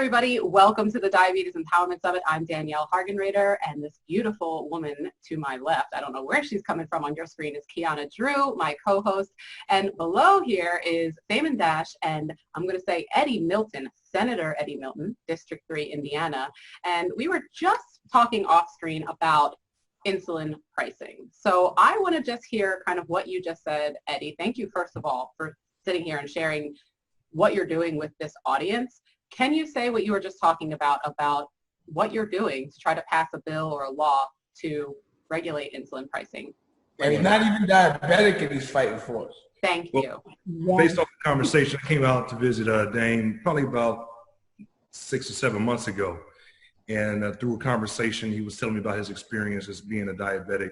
everybody. Welcome to the Diabetes Empowerment Summit. I'm Danielle Hargenrader, and this beautiful woman to my left, I don't know where she's coming from on your screen, is Kiana Drew, my co-host. And below here is Damon Dash, and I'm going to say Eddie Milton, Senator Eddie Milton, District 3, Indiana. And we were just talking off screen about insulin pricing. So I want to just hear kind of what you just said, Eddie. Thank you, first of all, for sitting here and sharing what you're doing with this audience. Can you say what you were just talking about what you're doing to try to pass a bill or a law to regulate insulin pricing? And he's not even diabetic and he's fighting for us. Thank you. Based on the conversation, I came out to visit Dane probably about 6 or 7 months ago. And through a conversation, he was telling me about his experience as being a diabetic.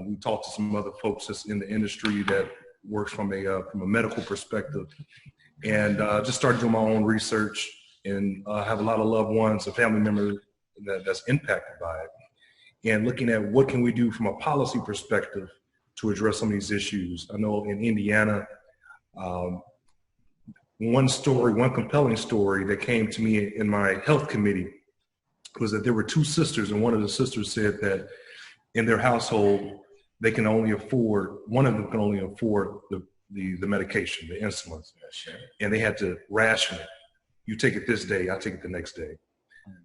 We talked to some other folks that's in the industry that works from a medical perspective. And just started doing my own research, and have a lot of loved ones, a family member that's impacted by it, and looking at what can we do from a policy perspective to address some of these issues. I know in Indiana, one compelling story that came to me in my health committee was that there were two sisters, and one of the sisters said that in their household, one of them can only afford the medication, the insulin, and they had to ration it. You take it this day, I take it the next day.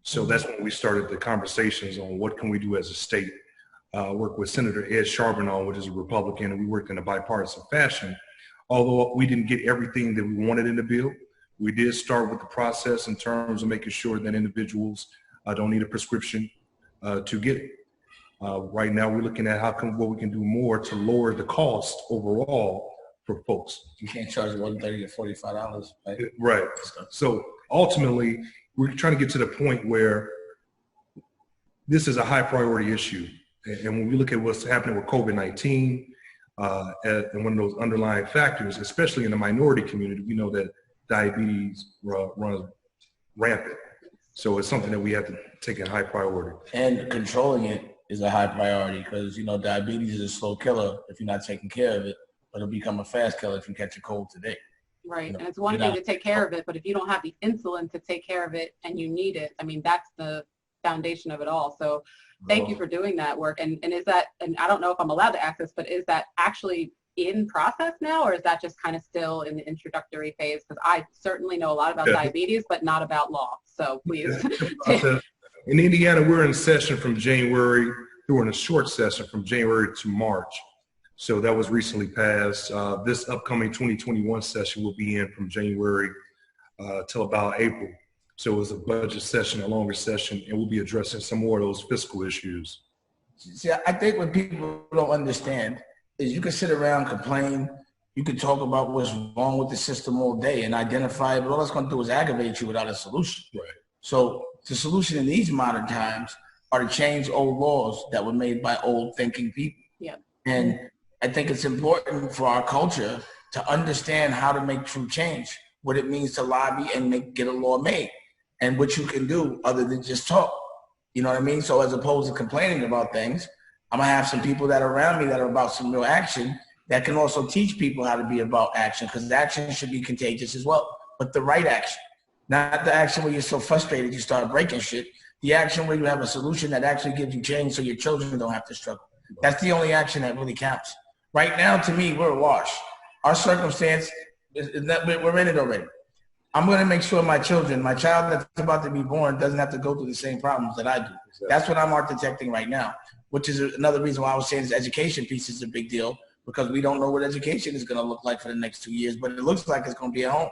So that's when we started the conversations on what can we do as a state. Work with Senator Ed Charbonneau, which is a Republican, and we worked in a bipartisan fashion. Although we didn't get everything that we wanted in the bill, we did start with the process in terms of making sure that individuals don't need a prescription to get it. Right now, we're looking at what we can do more to lower the cost overall for folks. You can't charge $130 to $45, right? Right. So ultimately, we're trying to get to the point where this is a high priority issue. And when we look at what's happening with COVID-19 and one of those underlying factors, especially in the minority community, we know that diabetes runs rampant. So it's something that we have to take a high priority. And controlling it is a high priority because, diabetes is a slow killer if you're not taking care of it. But it'll become a fast killer if you catch a cold today. Right, and it's one thing to take care of it, but if you don't have the insulin to take care of it and you need it, I mean, that's the foundation of it all. So thank you for doing that work. And is that, and I don't know if I'm allowed to ask this, but is that actually in process now, or is that just kind of still in the introductory phase? Because I certainly know a lot about diabetes, but not about law. So please. In Indiana, we're in session from January, during a short session from January to March. So that was recently passed. This upcoming 2021 session will be in from January till about April. So it was a budget session, a longer session, and we'll be addressing some more of those fiscal issues. See, I think what people don't understand is you can sit around, complain, you can talk about what's wrong with the system all day and identify it, but all it's going to do is aggravate you without a solution. Right. So the solution in these modern times are to change old laws that were made by old thinking people. Yeah. And I think it's important for our culture to understand how to make true change, what it means to lobby and get a law made, and what you can do other than just talk. You know what I mean? So as opposed to complaining about things, I'm going to have some people that are around me that are about some real action that can also teach people how to be about action, because action should be contagious as well, but the right action. Not the action where you're so frustrated you start breaking shit. The action where you have a solution that actually gives you change so your children don't have to struggle. That's the only action that really counts. Right now, to me, we're awash. Our circumstance, we're in it already. I'm going to make sure my child that's about to be born doesn't have to go through the same problems that I do. Exactly. That's what I'm architecting right now, which is another reason why I was saying this education piece is a big deal, because we don't know what education is going to look like for the next 2 years, but it looks like it's going to be at home.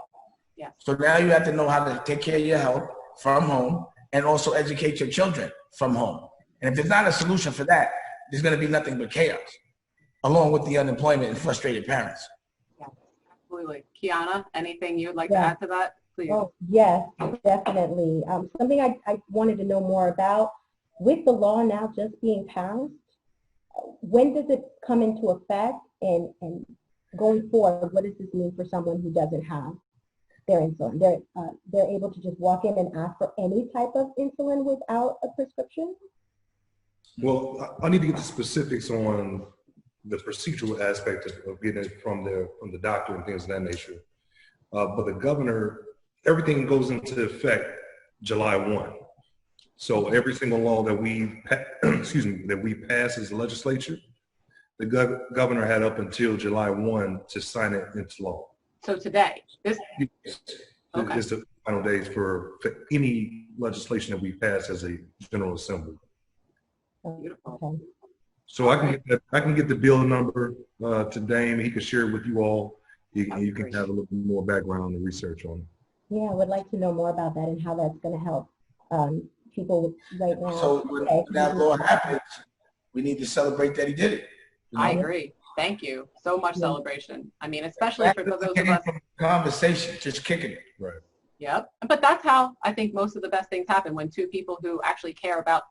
Yeah. So now you have to know how to take care of your health from home and also educate your children from home. And if there's not a solution for that, there's going to be nothing but chaos, along with the unemployment and frustrated parents. Yeah, absolutely. Kiana, anything you'd like to add to that, please? Oh, yes, definitely. Something I wanted to know more about, with the law now just being passed, when does it come into effect, and going forward, what does this mean for someone who doesn't have their insulin? They're able to just walk in and ask for any type of insulin without a prescription? Well, I need to get the specifics on the procedural aspect of getting it from the doctor and things of that nature. But the governor, everything goes into effect July 1. So every single law that we, that we pass as a legislature, the governor had up until July 1 to sign it into law. So today, this. Okay. It's the final days for any legislation that we pass as a General Assembly. Beautiful. Okay. So I can get the bill number to Dame. He can share it with you all. You can have a little bit more background and research on it. Yeah, I would like to know more about that and how that's going to help people right now. So when that law happens, we need to celebrate that he did it. You know? I agree. Thank you. So much celebration. I mean, especially for those of us. Conversation, just kicking it. Right. Yep. But that's how I think most of the best things happen, when two people who actually care about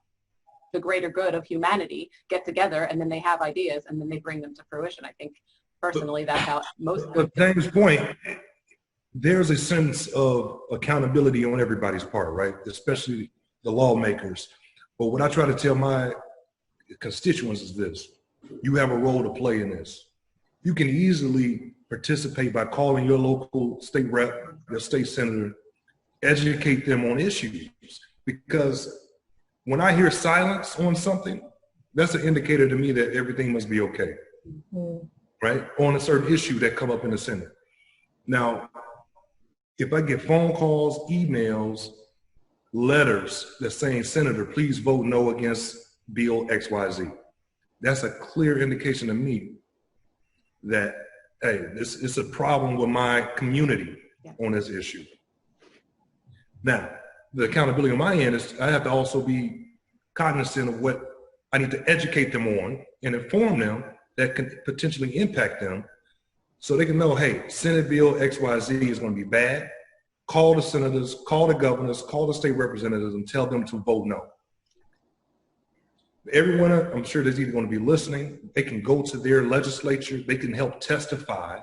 the greater good of humanity get together, and then they have ideas and then they bring them to fruition. I think personally that's how most. But Dame's point, there's a sense of accountability on everybody's part, right? Especially the lawmakers. But what I try to tell my constituents is this: you have a role to play in this. You can easily participate by calling your local state rep, your state senator, educate them on issues. Because when I hear silence on something, that's an indicator to me that everything must be okay, right? On a certain issue that come up in the Senate. Now, if I get phone calls, emails, letters that saying, Senator, please vote no against Bill XYZ, that's a clear indication to me that, hey, this is a problem with my community on this issue. Now, the accountability on my end is I have to also be cognizant of what I need to educate them on and inform them that can potentially impact them, so they can know, hey, Senate Bill XYZ is going to be bad. Call the senators, call the governors, call the state representatives, and tell them to vote no. Everyone, I'm sure, that's either going to be listening. They can go to their legislature. They can help testify,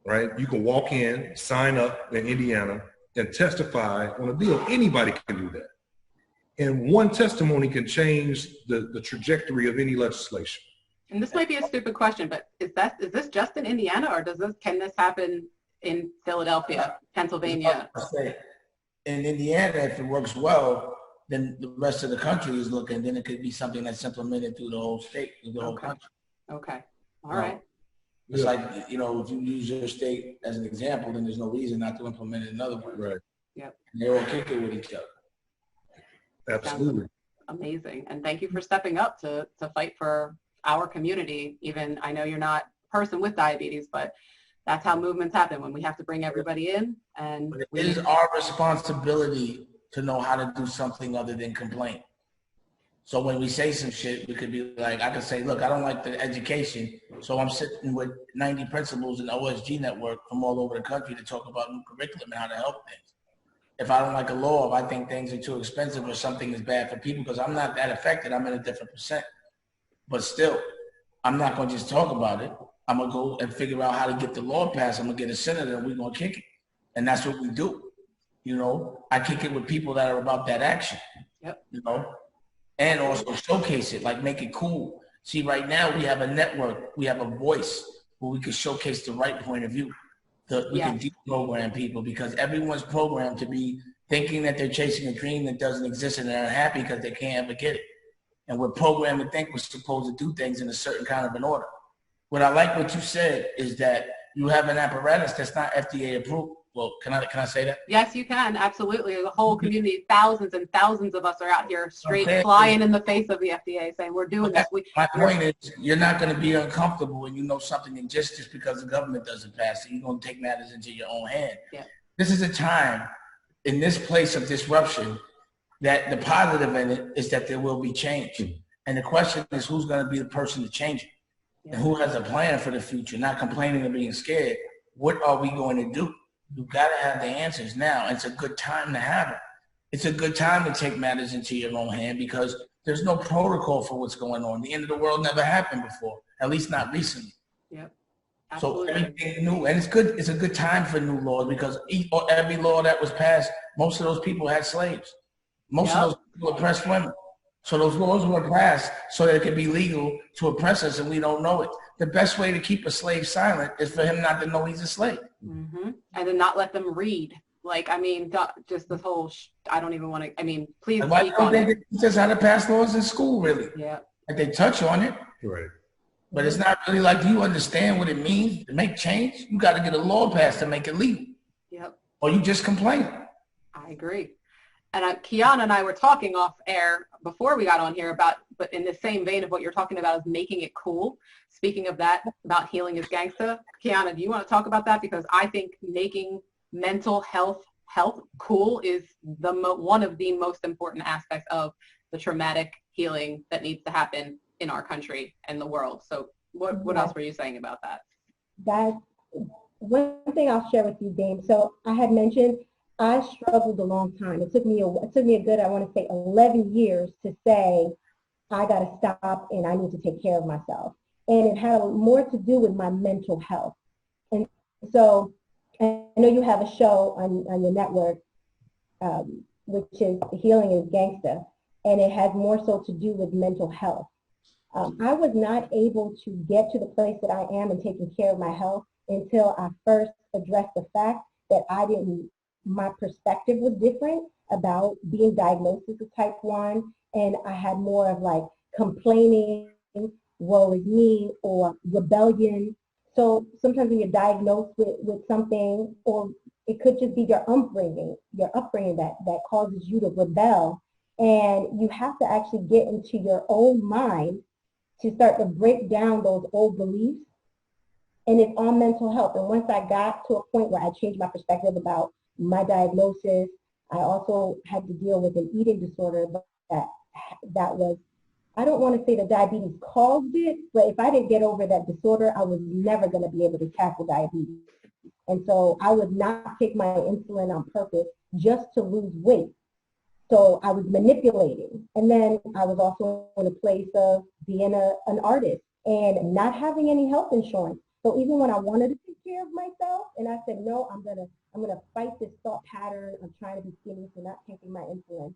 right? You can walk in, sign up in Indiana, and testify on a bill. Anybody can do that. And one testimony can change the trajectory of any legislation. And this might be a stupid question, but is this just in Indiana, or can this happen in Philadelphia, Pennsylvania? In Indiana, if it works well, then the rest of the country is looking. Then it could be something that's implemented through the whole state, through the whole country. Okay. All right. It's like, if you use your state as an example, then there's no reason not to implement it in another one. Right. Yep. And they all kick it with each other. Absolutely. Amazing. And thank you for stepping up to fight for our community. Even I know you're not a person with diabetes, but that's how movements happen, when we have to bring everybody in. And it is our responsibility to know how to do something other than complain. So when we say some shit, we could be like, I could say, look, I don't like the education, so I'm sitting with 90 principals in the OSG network from all over the country to talk about new curriculum and how to help things. If I don't like a law, if I think things are too expensive or something is bad for people, because I'm not that affected, I'm in a different percent. But still, I'm not going to just talk about it. I'm going to go and figure out how to get the law passed. I'm going to get a senator and we're going to kick it. And that's what we do. I kick it with people that are about that action. Yep. And also showcase it, like make it cool. See, right now we have a network, we have a voice where we can showcase the right point of view. We can deprogram people, because everyone's programmed to be thinking that they're chasing a dream that doesn't exist, and they're unhappy because they can't ever get it. And we're programmed to think we're supposed to do things in a certain kind of an order. What I like what you said is that you have an apparatus that's not FDA approved. Well, can I say that? Yes, you can. Absolutely. The whole community, thousands and thousands of us are out here straight flying in the face of the FDA saying, we're doing this. My point is, you're not going to be uncomfortable when you know something exists just because the government doesn't pass it. You're going to take matters into your own hand. Yeah. This is a time in this place of disruption that the positive in it is that there will be change. And the question is, who's going to be the person to change it? Yeah. And who has a plan for the future, not complaining or being scared? What are we going to do? You've got to have the answers now. It's a good time to have it. It's a good time to take matters into your own hand, because there's no protocol for what's going on. The end of the world never happened before, at least not recently. Yep. Absolutely. So everything new, and it's good. It's a good time for new laws, because every law that was passed, most of those people had slaves. Most of those people oppressed women. So those laws were passed so that it could be legal to oppress us, and we don't know it. The best way to keep a slave silent is for him not to know he's a slave. Mm-hmm. And then not let them read Like, I mean, just this whole, I don't even want to, I mean, please And why speak don't on they it. teach us how to pass laws in school, really? Yeah. Like they touch on it, Right. but it's not really like, do you understand what it means to make change? You got to get a law passed to make it legal. Yep. Or you just complain. I agree. And Kiana and I were talking off air before we got on here about, but in the same vein of what you're talking about is making it cool. Speaking of that, about healing is gangsta. Kiana, do you want to talk about that? Because I think making mental health cool is one of the most important aspects of the traumatic healing that needs to happen in our country and the world. So what else were you saying about that? That's one thing I'll share with you, Dame. So I had mentioned I struggled a long time. It took me a good, I want to say 11 years to say, I got to stop and I need to take care of myself. And it had more to do with my mental health. And so I know you have a show on your network, which is Healing is Gangsta, and it has more so to do with mental health. I was not able to get to the place that I am in taking care of my health until I first addressed the fact that my perspective was different about being diagnosed with type 1, and I had more of like complaining, woe is me, or rebellion. So sometimes when you're diagnosed with something, or it could just be your upbringing that causes you to rebel, and you have to actually get into your own mind to start to break down those old beliefs. And it's on mental health. And once I got to a point where I changed my perspective about my diagnosis, I also had to deal with an eating disorder that was, I don't want to say that diabetes caused it, but if I didn't get over that disorder, I was never going to be able to tackle diabetes. And so I would not take my insulin on purpose just to lose weight. So I was manipulating. And then I was also in a place of being an artist and not having any health insurance. So even when I wanted to take care of myself, and I said, no, I'm gonna fight this thought pattern of trying to be skinny, so not taking my insulin,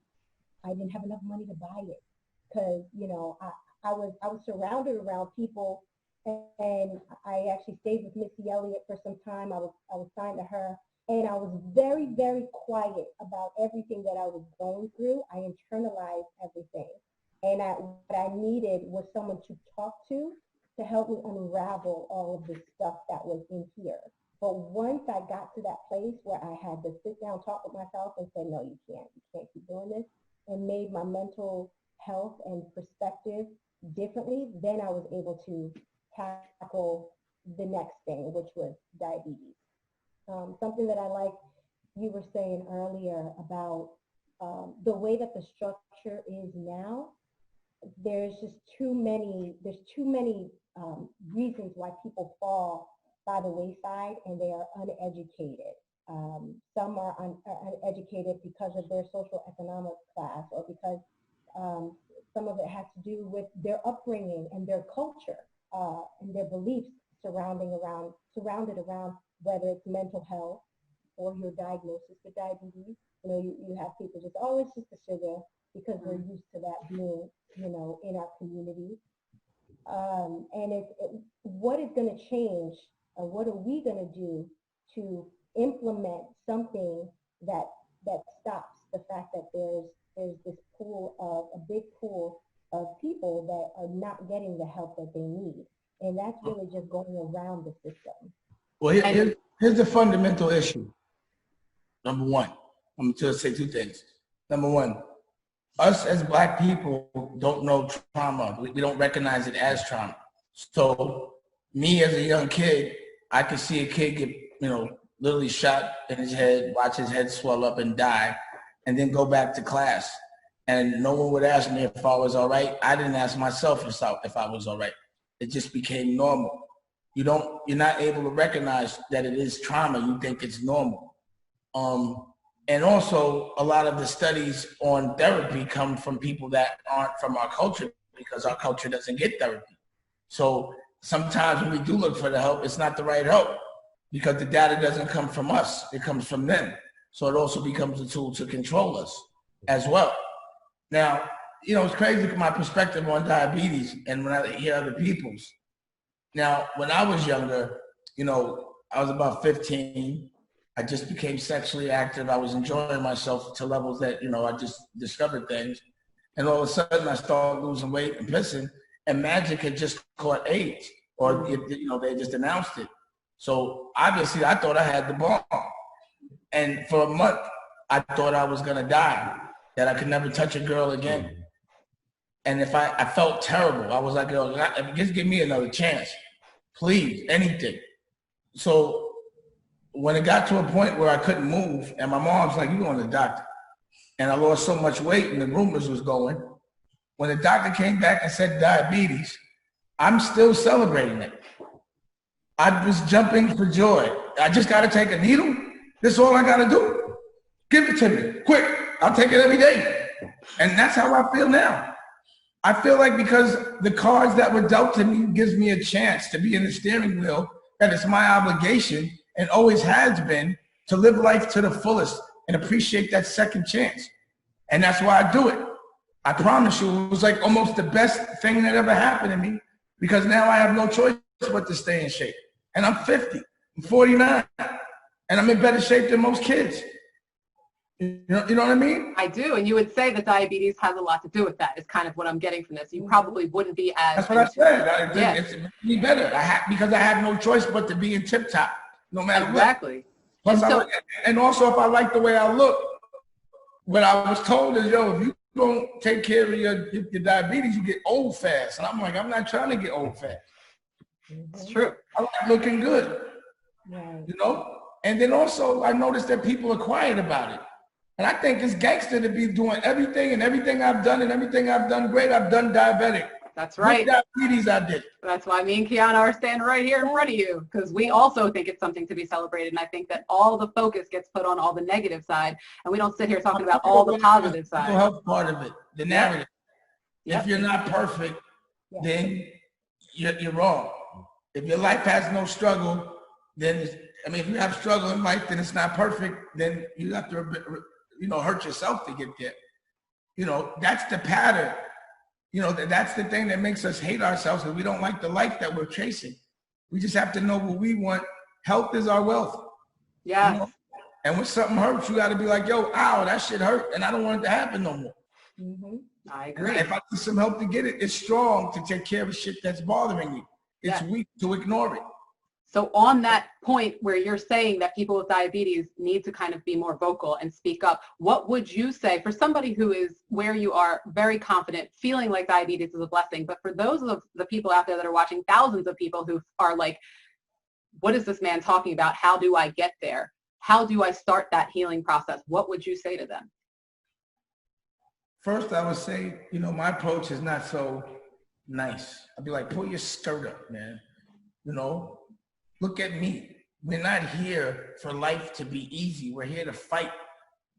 I didn't have enough money to buy it. Because, you know, I was surrounded around people, and I actually stayed with Missy Elliott for some time. I was signed to her, and I was very, very quiet about everything that I was going through. I internalized everything. And what I needed was someone to talk to help me unravel all of the stuff that was in here. But once I got to that place where I had to sit down, talk with myself and say, no, you can't keep doing this, and made my mental health and perspective differently, then I was able to tackle the next thing, which was diabetes. Something that I like you were saying earlier about the way that the structure is now, there's too many reasons why people fall by the wayside, and they are uneducated. Some are uneducated because of their social economic class, or because some of it has to do with their upbringing and their culture and their beliefs surrounded around whether it's mental health or your diagnosis with diabetes. You know, you have people just, oh, it's just the sugar, because we're used to that being, you know, in our community. And what is going to change, or what are we going to do to implement something that stops the fact that there's this a big pool of people that are not getting the help that they need, and that's really just going around the system. Well, here's the fundamental issue. Number one, I'm going to say two things. Number one, us as Black people don't know trauma. We don't recognize it as trauma. So me as a young kid, I could see a kid get, you know, literally shot in his head, watch his head swell up and die, and then go back to class. And no one would ask me if I was all right. I didn't ask myself if I was all right. It just became normal. You're not able to recognize that it is trauma. You think it's normal. And also, a lot of the studies on therapy come from people that aren't from our culture, because our culture doesn't get therapy. So sometimes when we do look for the help, it's not the right help, because the data doesn't come from us. It comes from them. So it also becomes a tool to control us as well. Now, you know, it's crazy from my perspective on diabetes and when I hear other people's. Now, when I was younger, you know, I was about 15. I just became sexually active. I was enjoying myself to levels that, I just discovered things. And all of a sudden I started losing weight and pissing, and Magic had just caught AIDS, or, they just announced it. So obviously I thought I had the bomb. And for a month, I thought I was gonna die, that I could never touch a girl again. And if I felt terrible. I was like, just give me another chance. Please, anything. So when it got to a point where I couldn't move, and my mom's like, you're going to the doctor. And I lost so much weight and the rumors was going. When the doctor came back and said diabetes, I'm still celebrating it. I was jumping for joy. I just got to take a needle. This is all I got to do. Give it to me, quick. I'll take it every day. And that's how I feel now. I feel like because the cards that were dealt to me gives me a chance to be in the steering wheel, that it's my obligation, and always has been, to live life to the fullest and appreciate that second chance. And that's why I do it. I promise you, it was like almost the best thing that ever happened to me, because now I have no choice but to stay in shape. And I'm 50, I'm 49, and I'm in better shape than most kids. You know what I mean? I do, and you would say that diabetes has a lot to do with that. Is kind of what I'm getting from this. You probably wouldn't be as. That's what I said. It's me better. Because I have no choice but to be in tip top, no matter what. Exactly. Plus, and also, if I like the way I look, what I was told is, if you don't take care of your diabetes, you get old fast. And I'm like, I'm not trying to get old fast. It's true. I like looking good. Right. And then also, I noticed that people are quiet about it. And I think it's gangster to be doing everything, and everything I've done and everything I've done great, I've done diabetic. That's right. With diabetes, I did. That's why me and Kiana are standing right here in front of you, because we also think it's something to be celebrated. And I think that all the focus gets put on all the negative side, and we don't sit here talking about all the positive side. The health part of it, the narrative. Yep. If you're not perfect, then you're wrong. If your life has no struggle, then, if you have struggle in life, then it's not perfect, then you have to hurt yourself to get there. That's the pattern. That's the thing that makes us hate ourselves, because we don't like the life that we're chasing. We just have to know what we want. Health is our wealth. Yeah. And when something hurts, you got to be like, ow, that shit hurt, and I don't want it to happen no more. Mm-hmm. I agree. If I need some help to get it, it's strong to take care of shit that's bothering you. It's weak to ignore it. So on that point where you're saying that people with diabetes need to kind of be more vocal and speak up, what would you say for somebody who is where you are, very confident, feeling like diabetes is a blessing, but for those of the people out there that are watching, thousands of people who are like, what is this man talking about? How do I get there? How do I start that healing process? What would you say to them? First, I would say, my approach is not so nice. I'd be like, pull your skirt up, man. Look at me. We're not here for life to be easy. We're here to fight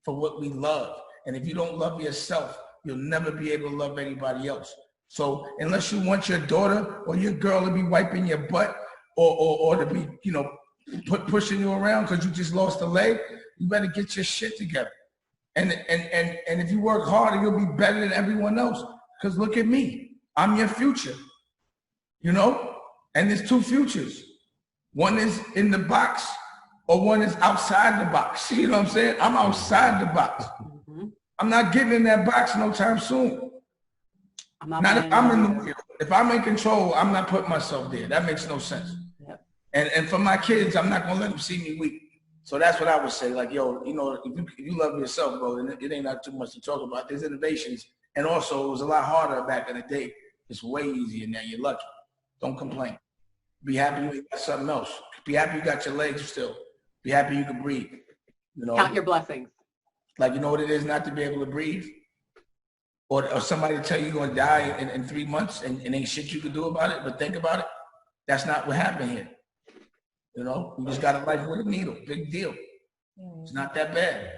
for what we love. And if you don't love yourself, you'll never be able to love anybody else. So unless you want your daughter or your girl to be wiping your butt or to be, pushing you around because you just lost a leg, you better get your shit together. And if you work harder, you'll be better than everyone else. Because look at me. I'm your future. And there's two futures. One is in the box, or one is outside the box. You know what I'm saying? I'm outside the box. Mm-hmm. I'm not getting in that box no time soon. Not if I'm in the wheel. If I'm in control, I'm not putting myself there. That makes no sense. Yep. And for my kids, I'm not gonna let them see me weak. So that's what I would say. Like, if you love yourself, bro, then it ain't not too much to talk about. There's innovations, and also it was a lot harder back in the day. It's way easier now. You're lucky. Don't complain. Be happy you got something else. Be happy you got your legs still. Be happy you can breathe. Count your blessings. Like, what it is not to be able to breathe? Or somebody tell you you're going to die in 3 months and ain't shit you can do about it, but think about it. That's not what happened here. You just got a life with a needle. Big deal. It's not that bad.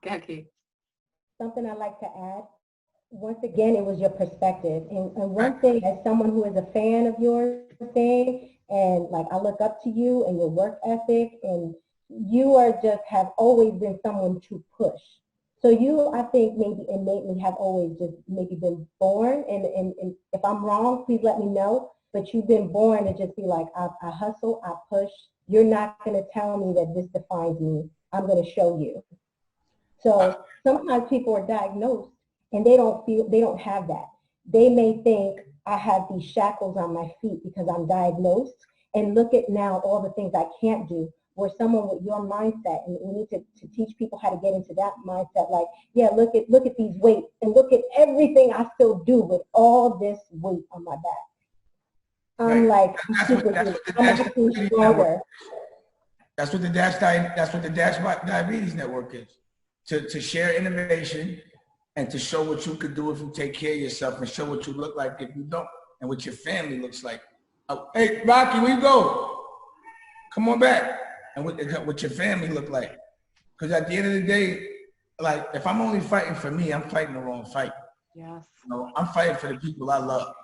Go ahead, Keith. Something I'd like to add. Once again, it was your perspective. And one thing, as someone who is a fan of yours saying, and like I look up to you and your work ethic, and you have always been someone to push. So you, I think, maybe innately have always just maybe been born, and if I'm wrong, please let me know, but you've been born to just be like, I hustle, I push, You're not going to tell me that this defines me. I'm going to show you. So sometimes people are diagnosed and they don't have that. They may think I have these shackles on my feet because I'm diagnosed, and look at now all the things I can't do. Where someone with your mindset, and we need to teach people how to get into that mindset, like, yeah, look at these weights and look at everything I still do with all this weight on my back. I'm like, I'm actually stronger. That's what the Dash Diabetes Network is. To share innovation and to show what you could do if you take care of yourself, and show what you look like if you don't, and what your family looks like. Hey, Rocky, where you go? Come on back. And what your family look like. Because at the end of the day, like, if I'm only fighting for me, I'm fighting the wrong fight. Yes. You know, I'm fighting for the people I love.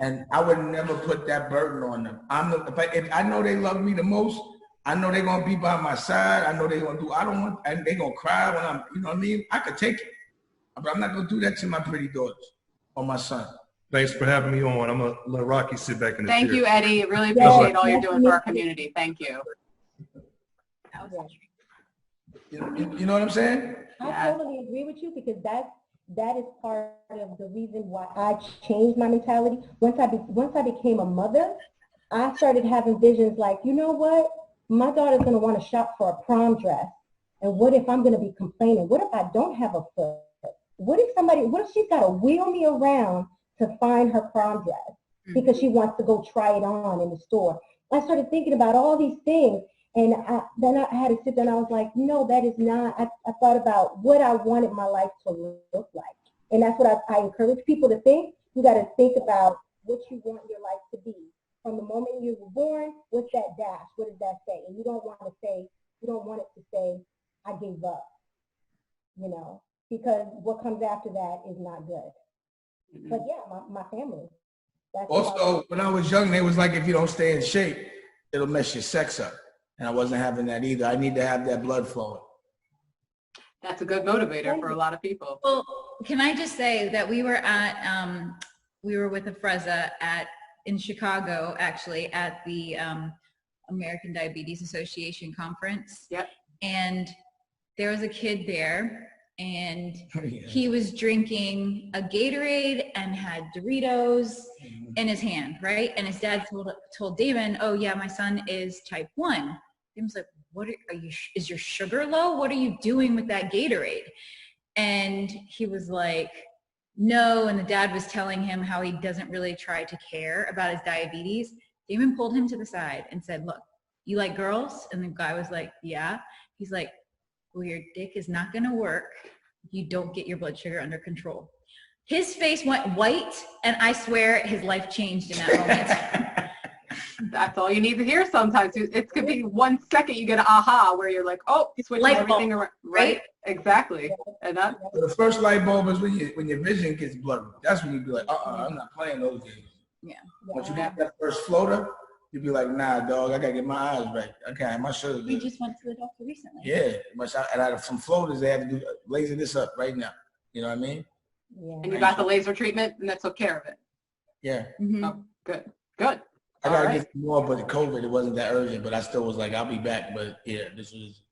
And I would never put that burden on them. If I know they love me the most, I know they're gonna be by my side. I know they're gonna do, and they're gonna cry when I'm, you know what I mean? I could take it. But I'm not gonna do that to my pretty daughters or my son. Thanks for having me on. I'm gonna let Rocky sit back in the chair. Thank you, Eddie. Really appreciate all you're doing for our community. Thank you. You know what I'm saying? I totally agree with you, because that is part of the reason why I changed my mentality. Once I became a mother, I started having visions like, you know what? My daughter's going to want to shop for a prom dress. And what if I'm going to be complaining? What if I don't have a foot? What if she's got to wheel me around to find her prom dress because she wants to go try it on in the store? I started thinking about all these things. And then I had to sit down. I was like, no, that is not. I thought about what I wanted my life to look like. And that's what I encourage people to think. You got to think about what you want your life to be. From the moment you were born, what's that dash? What does that say? And you don't want it to say, I gave up, you know, because what comes after that is not good. Mm-hmm. But yeah, my family. Also, when I was young, they was like, if you don't stay in shape, it'll mess your sex up. And I wasn't having that either. I need to have that blood flowing. That's a good motivator for a lot of people. Well, can I just say that we were with a Freza in Chicago, actually, at the American Diabetes Association conference. Yep. And there was a kid there, and he was drinking a Gatorade and had Doritos in his hand, right? And his dad told Damon, oh yeah, my son is type 1. Damon's like, what is your sugar low? What are you doing with that Gatorade? And he was like, no. And the dad was telling him how he doesn't really try to care about his diabetes. Damon pulled him to the side and said, look, you like girls? And the guy was like, yeah. He's like, well, your dick is not going to work if you don't get your blood sugar under control. His face went white, and I swear his life changed in that moment. That's all you need to hear sometimes. It could be 1 second you get an aha where you're like, oh, switching everything around. Right? Exactly. And the first light bulb is when your vision gets blurry. That's when you be like, I'm not playing those games. Yeah. Once you get that first floater, you'd be like, nah, dog, I gotta get my eyes right. I can't have my sugar. We just went to the doctor recently. Yeah, and out of some floaters, they have to laser this up right now. You know what I mean? Yeah. And you got the laser treatment, and that took care of it. Yeah. Mm-hmm. Oh, good. I gotta get more, but the COVID, it wasn't that urgent. But I still was like, I'll be back. But yeah,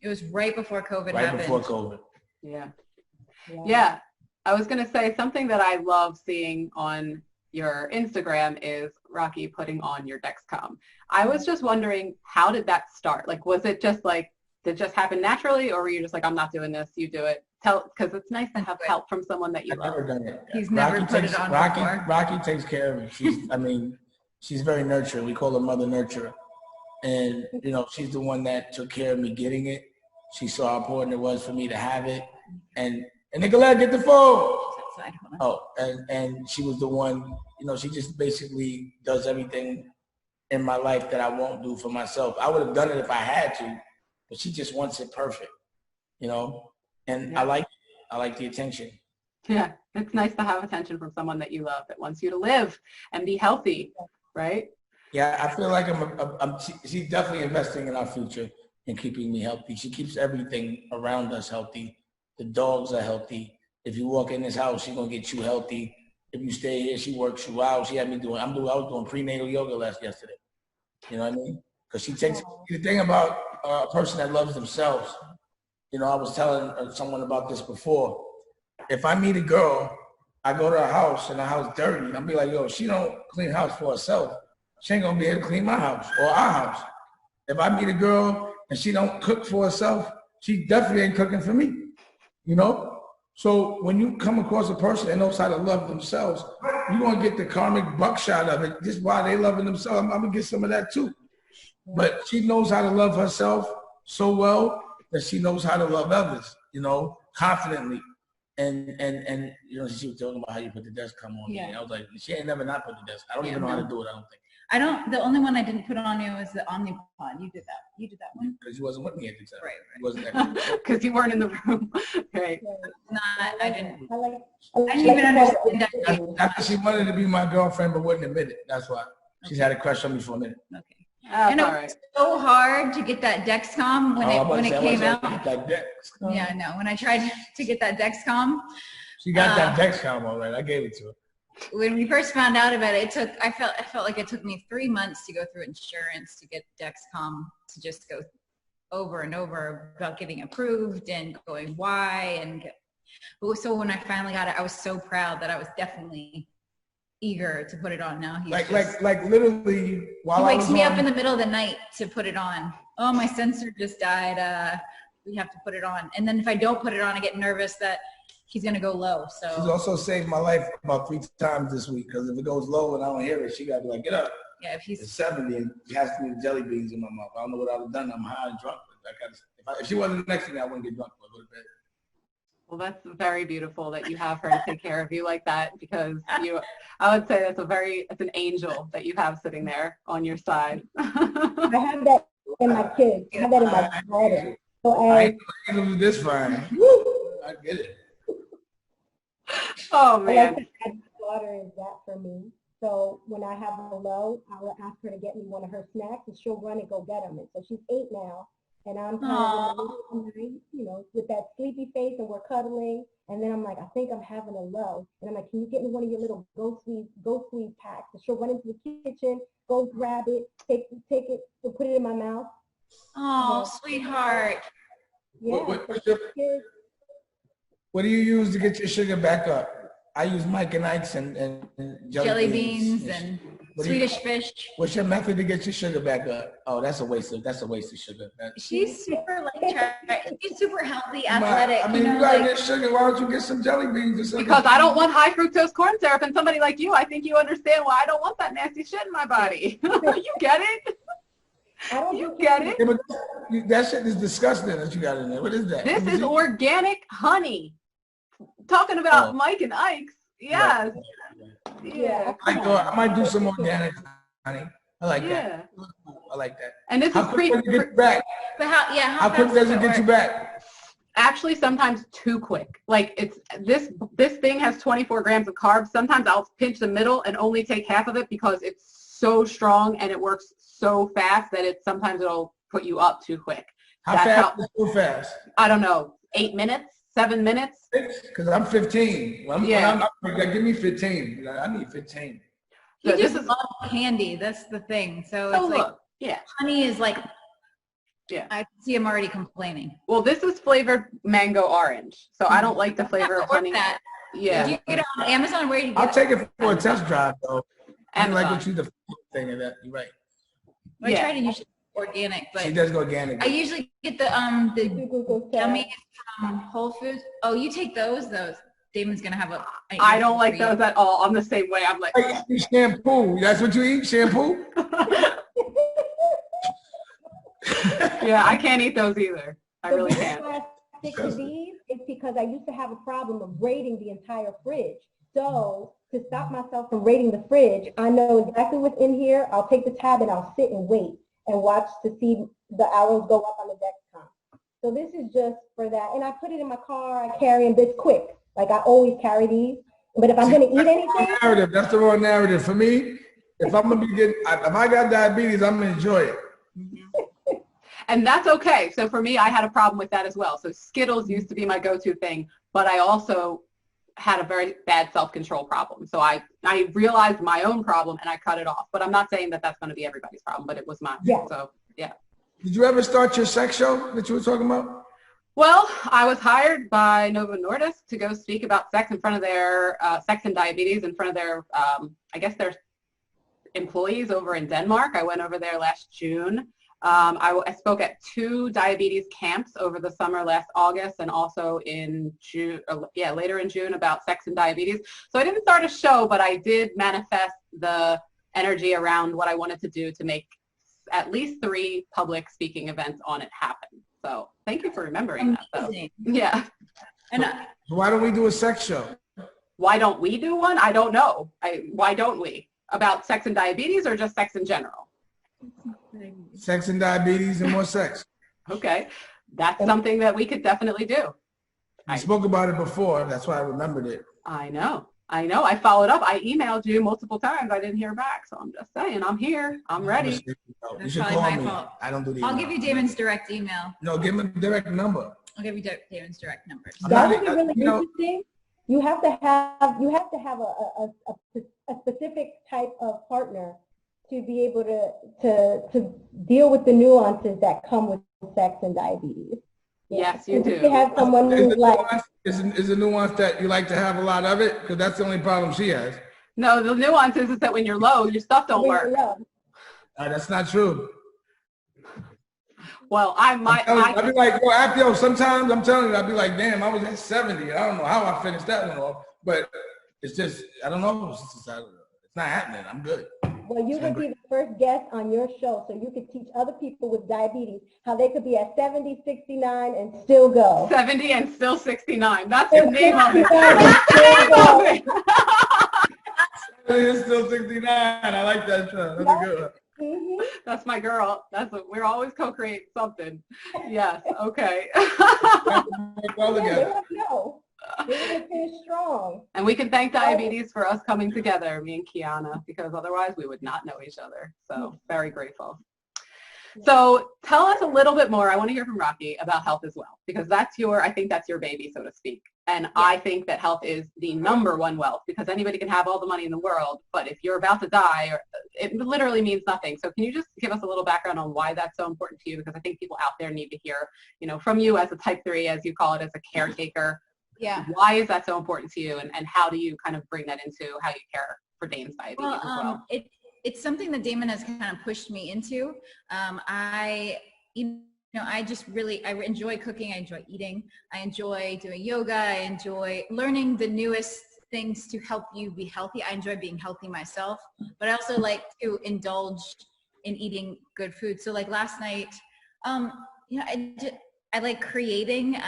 It was right before COVID happened. Right before COVID. Yeah. I was gonna say something that I love seeing on your Instagram is Rocky putting on your Dexcom. I was just wondering, how did that start? Like, was it just like, did it just happen naturally, or were you just like, I'm not doing this, you do it? Because it's nice to have help from someone that you love. I've never done it. He's never put it on before. Rocky takes care of me. She's very nurturing. We call her Mother Nurturer. And, you know, she's the one that took care of me getting it. She saw how important it was for me to have it. And Nicolette, get the phone. Oh, and she was the one, you know, she just basically does everything in my life that I won't do for myself. I would have done it if I had to, but she just wants it perfect, you know? And I like the attention. Yeah, it's nice to have attention from someone that you love, that wants you to live and be healthy, right? Yeah, I feel like she's definitely investing in our future and keeping me healthy. She keeps everything around us healthy. The dogs are healthy. If you walk in this house, she's gonna get you healthy. If you stay here, she works you out. She had me I was doing prenatal yoga yesterday. You know what I mean? because she takes the thing about a person that loves themselves. You know, I was telling someone about this before. If I meet a girl, I go to her house and the house dirty, I'll be like, yo, she don't clean house for herself, she ain't gonna be able to clean my house or our house. If I meet a girl and she don't cook for herself, she definitely ain't cooking for me, you know? So when you come across a person that knows how to love themselves, you're gonna get the karmic buckshot of it, just why they loving themselves. I'm gonna get some of that too. But she knows how to love herself so well that she knows how to love others, you know, confidently. And you know, she was talking about how you put the desk come on me. And I was like, she ain't never not put the desk. I don't even know how to do it, I don't think. The only one I didn't put on you was the Omnipod. You did that. You did that one. Because you wasn't with me at the time. Right. You wasn't there. Because you weren't in the room. Right. I didn't I even understand that. After she wanted to be my girlfriend but wouldn't admit it. That's why. She's had a crush on me for a minute. Okay. And it was so hard to get that Dexcom when it came out. Yeah, I know. When I tried to get that Dexcom. She got that Dexcom all right. I gave it to her. When we first found out about it, I felt like it took me 3 months to go through insurance to get Dexcom, to just go over and over about getting approved and going why. So when I finally got it, I was so proud that I was definitely eager to put it on. Now he's like literally while he wakes me up in the middle of the night to put it on. Oh, my sensor just died. We have to put it on. And then if I don't put it on, I get nervous that he's gonna go low. So she's also saved my life about 3 times this week, because if it goes low and I don't hear it, she gotta be like, get up. Yeah, if he's it's 70 and he has to eat jelly beans in my mouth. I don't know what I'd have done. I'm high and drunk. If she wasn't next to me, I wouldn't get drunk. I would have been. Well, that's very beautiful that you have her to take care of you like that, because I would say it's an angel that you have sitting there on your side. I have that in my kids. I have that in my daughter. So I ain't do this fine. I get it. Oh man. My daughter is that for me. So when I have her low, I will ask her to get me one of her snacks, and she'll run and go get them. And so she's 8 now. And I'm kind of, you know, with that sleepy face, and we're cuddling. And then I'm like, I think I'm having a low. And I'm like, can you get me one of your little Go Sweet packs? And she'll run into the kitchen, go grab it, take it, and put it in my mouth. Oh, sweetheart. Yeah. What do you use to get your sugar back up? I use Mike and Ike's and jelly beans and Swedish fish. What's your method to get your sugar back up? Oh, that's a waste of sugar. She's super she's super healthy, athletic. I mean, you gotta get sugar. Why don't you get some jelly beans or something? Because I don't want high fructose corn syrup, and somebody like you, I think you understand why I don't want that nasty shit in my body. You get it? You get it? Yeah, but that shit is disgusting that you got in there. What is that? This is organic honey. Talking about Mike and Ike's. Yes. Right. Yeah. I might do some organic honey. I like that. I like that. And this how is quick does it get you back? But how quick does it get you back? Actually, sometimes too quick. Like this thing has 24 grams of carbs. Sometimes I'll pinch the middle and only take half of it because it's so strong and it works so fast that sometimes it'll put you up too quick. How fast is too fast? I don't know. 8 minutes? 7 minutes? Because I'm 15. Give me 15. I need 15. You just love candy. That's the thing. So it's like, honey is like, I see him already complaining. Well, this is flavored mango orange. So I don't like the flavor of honey. That. Yeah. Did you get it on Amazon? Where do you get I'll take it for a test drive, though. And like what you the thing of that. You're right. I try to use organic, but she does go organic. I usually get the gummies from Whole Foods. Oh, you take those? Damon's gonna have I don't like those at all. I'm the same way. I'm like shampoo. That's what you eat? Shampoo? Yeah, I can't eat those either. I really can't. Why I stick to these is because I used to have a problem of raiding the entire fridge. So to stop myself from raiding the fridge, I know exactly what's in here. I'll take the tab and I'll sit and wait and watch to see the arrows go up on the Dexcom. So this is just for that. And I put it in my car. I carry them this quick. Like I always carry these. But if I'm going to eat anything. That's the wrong narrative. For me, if I'm going to be if I got diabetes, I'm going to enjoy it. And that's okay. So for me, I had a problem with that as well. So Skittles used to be my go-to thing, but I also had a very bad self-control problem. So I realized my own problem and I cut it off. But I'm not saying that that's going to be everybody's problem, but it was mine. Yeah. So Yeah. Did you ever start your sex show that you were talking about? Well, I was hired by Novo Nordisk to go speak about sex in front of their sex and diabetes in front of their, I guess their employees over in Denmark. I went over there last June. I spoke at 2 diabetes camps over the summer last August and also in June, later in June about sex and diabetes. So I didn't start a show, but I did manifest the energy around what I wanted to do to make at least 3 public speaking events on it happen. So thank you for remembering that, though. Yeah. And why don't we do a sex show? Why don't we do one? I don't know. Why don't we? About sex and diabetes or just sex in general? Sex and diabetes and more sex. Okay. That's something that we could definitely do. I spoke about it before. That's why I remembered it. I know. I followed up. I emailed you multiple times. I didn't hear back. So I'm just saying, I'm here. I'm ready. You should call me. I don't do the I'll give you Damon's direct email. No, give me the direct number. I'll give you Damon's direct number. That would be really interesting. You have to have a specific type of partner to be able to deal with the nuances that come with sex and diabetes. Yes, you do. You have someone who's like. Is the nuance that you like to have a lot of it? Because that's the only problem she has. No, the nuance is that when you're low, your stuff don't work. That's not true. Well, I'd be like, yo, sometimes I'm telling you, I'd be like, damn, I was at 70. I don't know how I finished that one off. But it's just, I don't know. It's not happening. I'm good. Well, you would be the first guest on your show, so you could teach other people with diabetes how they could be at 70, 69, and still go. 70 and still 69. That's the name of it. That's the name of it. 70 and still 69. I like that show. That's a good one. Mm-hmm. That's my girl. We're always co-creating something. Yes. Okay. They're finish strong. And we can thank diabetes for us coming together, me and Kiana, because otherwise we would not know each other. So very grateful. So tell us a little bit more. I want to hear from Rocky about health as well, because I think that's your baby, so to speak. And I think that health is the #1 wealth, because anybody can have all the money in the world, but if you're about to die, it literally means nothing. So can you just give us a little background on why that's so important to you? Because I think people out there need to hear, from you as a type 3, as you call it, as a caretaker. Yeah. Why is that so important to you, and how do you kind of bring that into how you care for Dane's diabetes as well? It's something that Damon has kind of pushed me into. I enjoy cooking. I enjoy eating. I enjoy doing yoga. I enjoy learning the newest things to help you be healthy. I enjoy being healthy myself, but I also like to indulge in eating good food. So like last night, I like creating.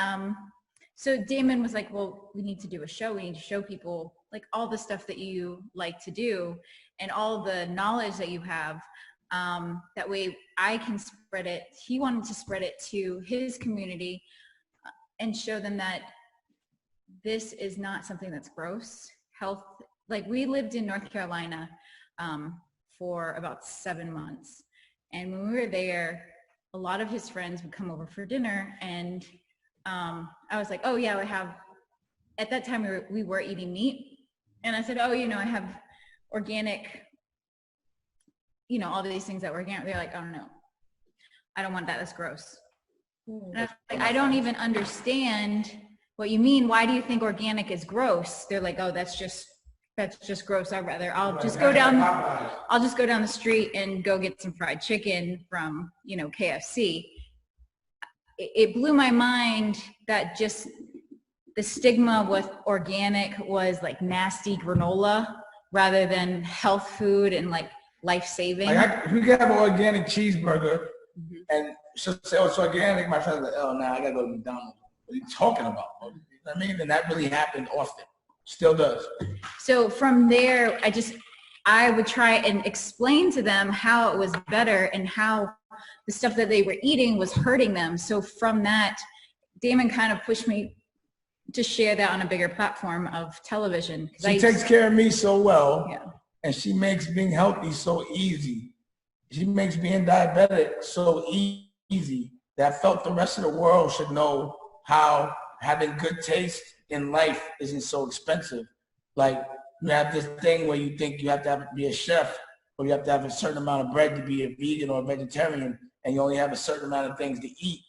So Damon was like, well, we need to do a show. We need to show people like all the stuff that you like to do and all the knowledge that you have. That way I can spread it. He wanted to spread it to his community and show them that this is not something that's gross. Health, like we lived in North Carolina for about 7 months. And when we were there, a lot of his friends would come over for dinner, and I was like, oh yeah, at that time we were eating meat. And I said, oh, I have organic, all these things that were organic. They're like, oh no, I don't want that. That's gross. And I was like, I don't even understand what you mean. Why do you think organic is gross? They're like, oh, that's just gross. I'll just go down the street and go get some fried chicken from, KFC. It blew my mind that just the stigma with organic was like nasty granola rather than health food and like life-saving. If we could have an organic cheeseburger and she'll say, oh, it's organic, my friend's like, oh, no, I got to go to McDonald's. What are you talking about? You know what I mean? And that really happened often. Still does. So from there, I would try and explain to them how it was better and how the stuff that they were eating was hurting them. So from that, Damon kind of pushed me to share that on a bigger platform of television. She takes care of me so well, and she makes being healthy so easy. She makes being diabetic so easy that I felt the rest of the world should know how having good taste in life isn't so expensive. Like, you have this thing where you think you have to be a chef, or you have to have a certain amount of bread to be a vegan or a vegetarian. and you only have a certain amount of things to eat.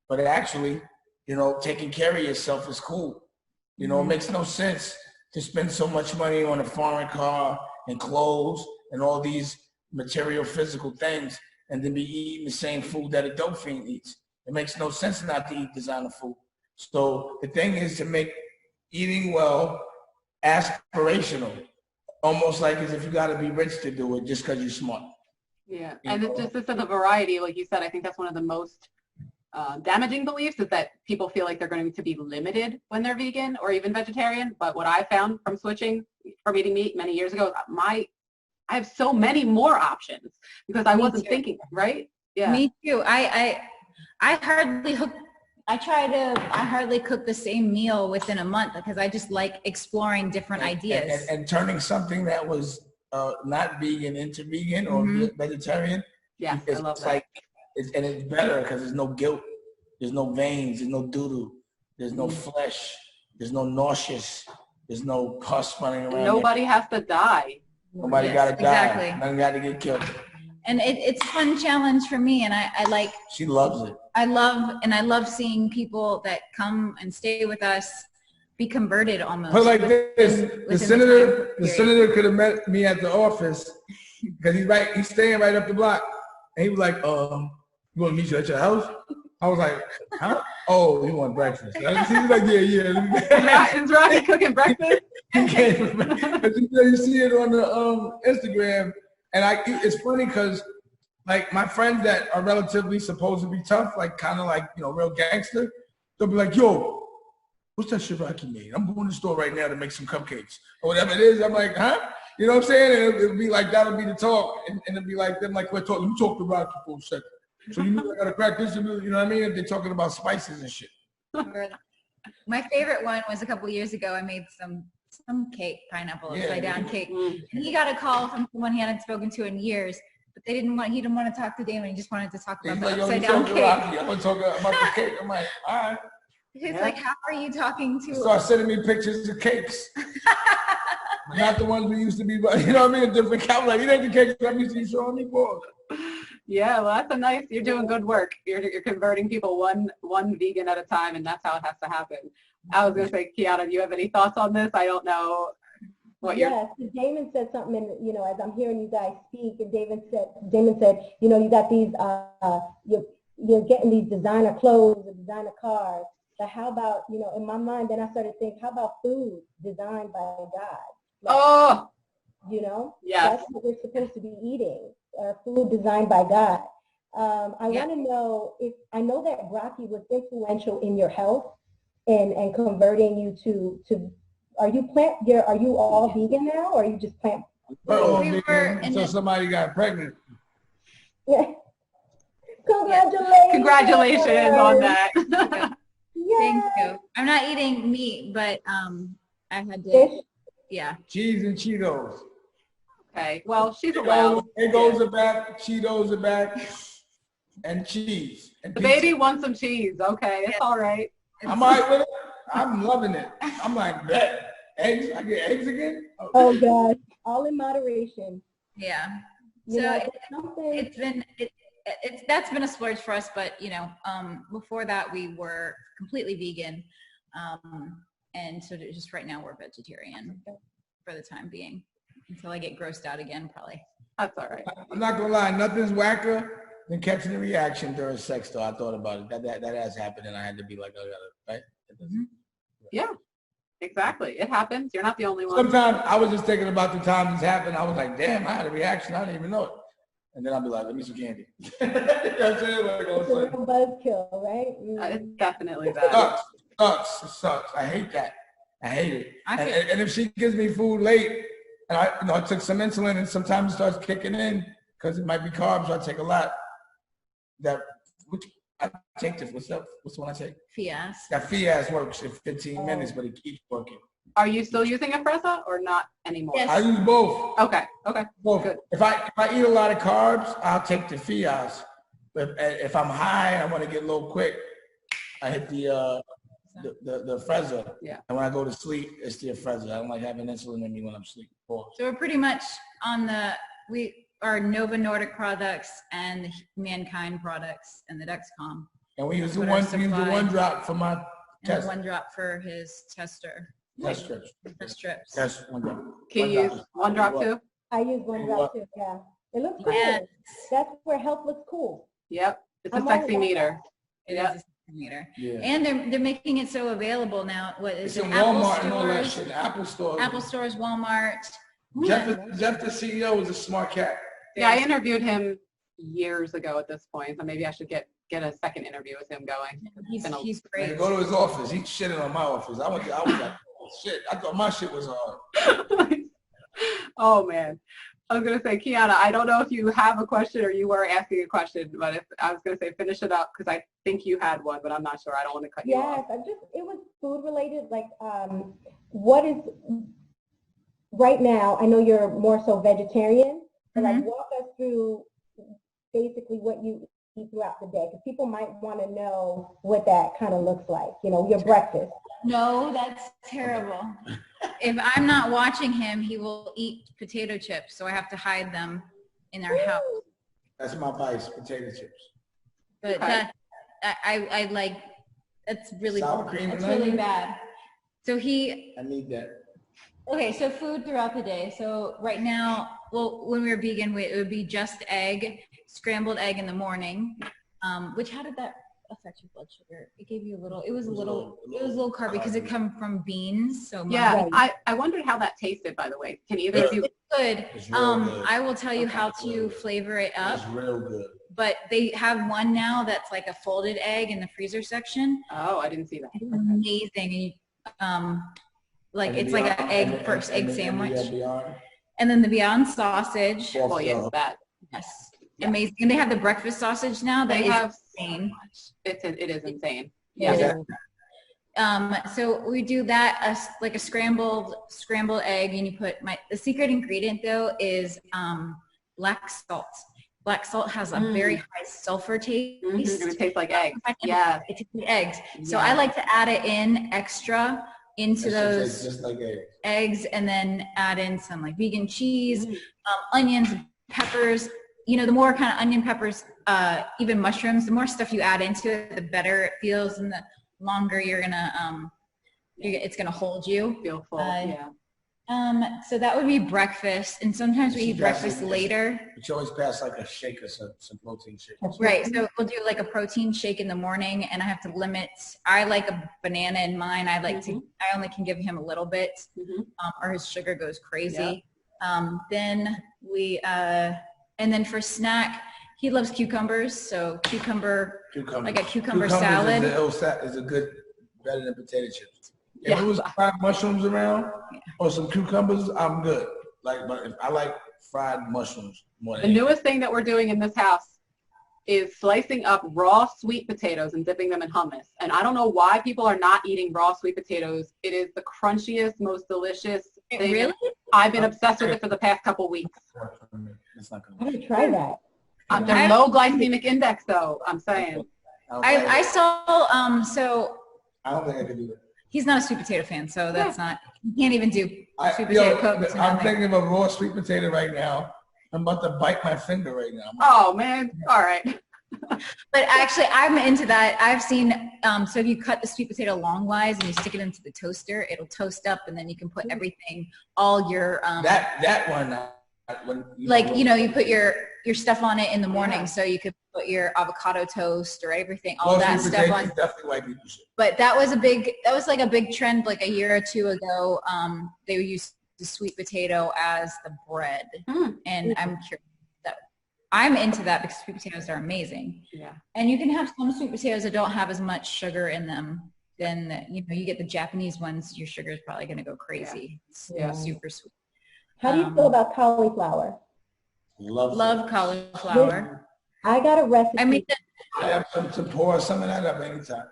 But actually, you know, taking care of yourself is cool. You know, it makes no sense to spend so much money on a foreign car and clothes and all these material, physical things, and then be eating the same food that a dope fiend eats. It makes no sense not to eat designer food. So the thing is to make eating well aspirational, almost like as if you got to be rich to do it just because you're smart. Yeah, and it's just this of the variety, like you said. I think that's one of the most damaging beliefs, is that people feel like they're going to be limited when they're vegan or even vegetarian. But what I found from switching from eating meat many years ago, I have so many more options because I wasn't thinking, right? Yeah. Me too. I hardly cook the same meal within a month because I just like exploring different ideas. And turning something that was not vegan into vegan or vegetarian. Yeah, I love that. Like, and it's better because there's no guilt, there's no veins, there's no doo-doo, there's no flesh, there's no nauseous, there's no pus running around. Nobody has to die. Nobody got to die. Exactly. None got to get killed. And it's a fun challenge for me, and I like. She loves it. I love seeing people that come and stay with us be converted almost. But like this, the senator could have met me at the office because he's staying right up the block, and he was like, "You want to meet you at your house?" I was like, "Huh? Oh, you want breakfast?" He was like, "Yeah." Is Rocky cooking breakfast? He came. You see it on the Instagram, and it's funny because like my friends that are relatively supposed to be tough, like kind of like, you know, real gangster, they'll be like, "Yo, what's that shit Rocky made? I'm going to the store right now to make some cupcakes," or whatever it is. I'm like, "Huh?" You know what I'm saying? And it'll be like, that'll be the talk, and it'll be like them, like, let me talk to Rocky for a second. So you know I gotta crack this, you know what I mean? And they're talking about spices and shit. My favorite one was a couple years ago. I made some pineapple upside down cake. And he got a call from someone he hadn't spoken to in years, but he didn't want to talk to Damon. He just wanted to talk about the upside down cake. I'm gonna talk about the cake. I'm like, all right. He's like, how are you talking to? Start sending me pictures of cakes. Not the ones we used to be, but you know what I mean? A different kind. Like, you ain't the cakes I'm used to be showing me for. Yeah, well, that's you're doing good work. You're converting people one vegan at a time, and that's how it has to happen. I was going to say, Kiana, do you have any thoughts on this? I don't know what you're... Yes, Damon said something, and, you know, as I'm hearing you guys speak, and Damon said, you know, you got these, you're getting these designer clothes and designer cars, but how about, you know, in my mind, then I started thinking, how about food designed by God? Like, you know, that's what we're supposed to be eating, or food designed by God. I want to know if, I know that Rocky was influential in your health and converting you to are you all vegan now, or are you just plant? So somebody got pregnant. Yeah. Congratulations. Congratulations on that. Thank you. I'm not eating meat, but I had to. Yeah. Cheese and Cheetos. Okay. Well, she's allowed. Egos are back. Cheetos are back. And cheese. And the baby wants some cheese. Okay, it's all right. I'm all right with it. I'm loving it. I'm like, bet. Eggs? I get eggs again? Oh, God. All in moderation. Yeah. You know, that's been a splurge for us, but, you know, before that we were completely vegan. And so just right now we're vegetarian for the time being until I get grossed out again, probably. That's all right. I'm not going to lie. Nothing's whacker than catching a reaction during sex, though. I thought about it. That has happened, and I had to be like, oh, right? Yeah, exactly. It happens. You're not the only one. Sometimes I was just thinking about the time this happened. I was like, damn, I had a reaction. I didn't even know it. And then I'll be like, let me some candy. You know what I'm saying? Like, it's a buzzkill, right? It's definitely that. It sucks. I hate that. I hate it. And if she gives me food late, and I took some insulin, and sometimes it starts kicking in because it might be carbs. So I take a lot. I take this. What's the one I take? Fias. That Fias works in 15 minutes, but it keeps working. Are you still using Afrezza or not anymore? Yes. I use both. Okay. Both. Good. If I eat a lot of carbs, I'll take the Fias. But if I'm high, I want to get a little quick, I hit the Afrezza. Yeah. And when I go to sleep, it's the Afrezza. I don't like having insulin in me when I'm sleeping. So we're pretty much on our Nova Nordic products and Mankind products and the Dexcom. And we use the Put our one drop for my And test. one drop for his tester. Test strips. Test strips. Test one drop. Can you use one drop too? I use one drop too, yeah. It looks cool. Yes. That's where health looks cool. Yep. It's a I'm sexy all about meter. It Yep. is a meter. Yeah. And they're making it so available now. What is It's it? in Apple Walmart and all that stores, shit. Apple stores. Apple stores, Walmart. Jeff, the CEO, is a smart cat. Yeah, I interviewed him years ago at this point, so maybe I should get a second interview with him going. He's Man, great. go to his office. He's shitting on my office. I was like, oh, shit. I thought my shit was hard. Oh man. I was gonna say, Kiana, I don't know if you have a question or you were asking a question, but if I was gonna say finish it up because I think you had one, but I'm not sure. I don't want to cut you off. Yes, it was food related. Like, what is, right now, I know you're more so vegetarian, but like walk us through basically what you eat throughout the day, because people might want to know what that kind of looks like, you know, your breakfast. No, that's terrible. If I'm not watching him, he will eat potato chips, so I have to hide them in our house. That's my vice, potato chips. But Okay. that I like, that's really Sour cream that's and really onion? bad. So I need that. okay, so food throughout the day. So right now, well, when we were vegan, it would be just egg, scrambled egg in the morning. Which, how did that affect your blood sugar? It gave you a little. It was a little carby because it come from beans. So Yeah, I wondered how that tasted, by the way. Can either of you? it's good. It's real good. I will tell you how to Really. flavor it up. It's real good. But they have one now that's like a folded egg in the freezer section. Oh, I didn't see that. It's amazing. And you, like And it's the like Beyond- an egg and- first and- egg and sandwich, the Beyond. and then the Beyond sausage. Well, yes, that. Yes, Yeah. amazing. And they have the breakfast sausage now. That They is have insane. it is insane. Yeah. Yeah. So we do that like a scrambled egg, and you put the secret ingredient though is black salt. Black salt has a very high sulfur taste. And it tastes like eggs. Yeah. It tastes like eggs. So Yeah. I like to add it in extra into those Just like eggs. eggs, and then add in some like vegan cheese, onions, peppers. You know, the more kind of onion, peppers, even mushrooms, the more stuff you add into it, the better it feels, and the longer you're gonna it's gonna hold you. Feel full. Yeah. So that would be breakfast, and sometimes we eat breakfast later. But you always pass like a shake or some protein shake. Right, so we'll do like a protein shake in the morning, and I have to limit. I like a banana in mine. I like to. I only can give him a little bit, or his sugar goes crazy. Then we, and then for snack, he loves cucumbers. So cucumber. Like a cucumber salad. Is a good, better than potato chips. If it was fried mushrooms around or some cucumbers, I'm good. But I like fried mushrooms more than The newest thing that we're doing in this house is slicing up raw sweet potatoes and dipping them in hummus. And I don't know why people are not eating raw sweet potatoes. It is the crunchiest, most delicious thing. Really? I've been obsessed with it for the past couple weeks. It's not I'm gonna try that. They're low glycemic index, though. I'm saying. I saw. So I don't think I could do that. he's not a sweet potato fan, so that's not. He can't even do sweet potato cooks. I'm thinking of a raw sweet potato right now. I'm about to bite my finger right now. Oh man! All right. But actually, I'm into that. I've seen, so if you cut the sweet potato longwise and you stick it into the toaster, it'll toast up, and then you can put everything, all your that one. When you put your stuff on it in the morning, so you could put your avocado toast or everything, all that stuff on. Definitely white people shit. But that was like a big trend like a year or two ago. They used the sweet potato as the bread, and I'm curious. I'm into that because sweet potatoes are amazing. Yeah. And you can have some sweet potatoes that don't have as much sugar in them. Then you get the Japanese ones. Your sugar is probably going to go crazy. Yeah. It's super sweet. How do you feel about cauliflower? Love cauliflower. I got a recipe. I mean, I have to pour some of that up anytime.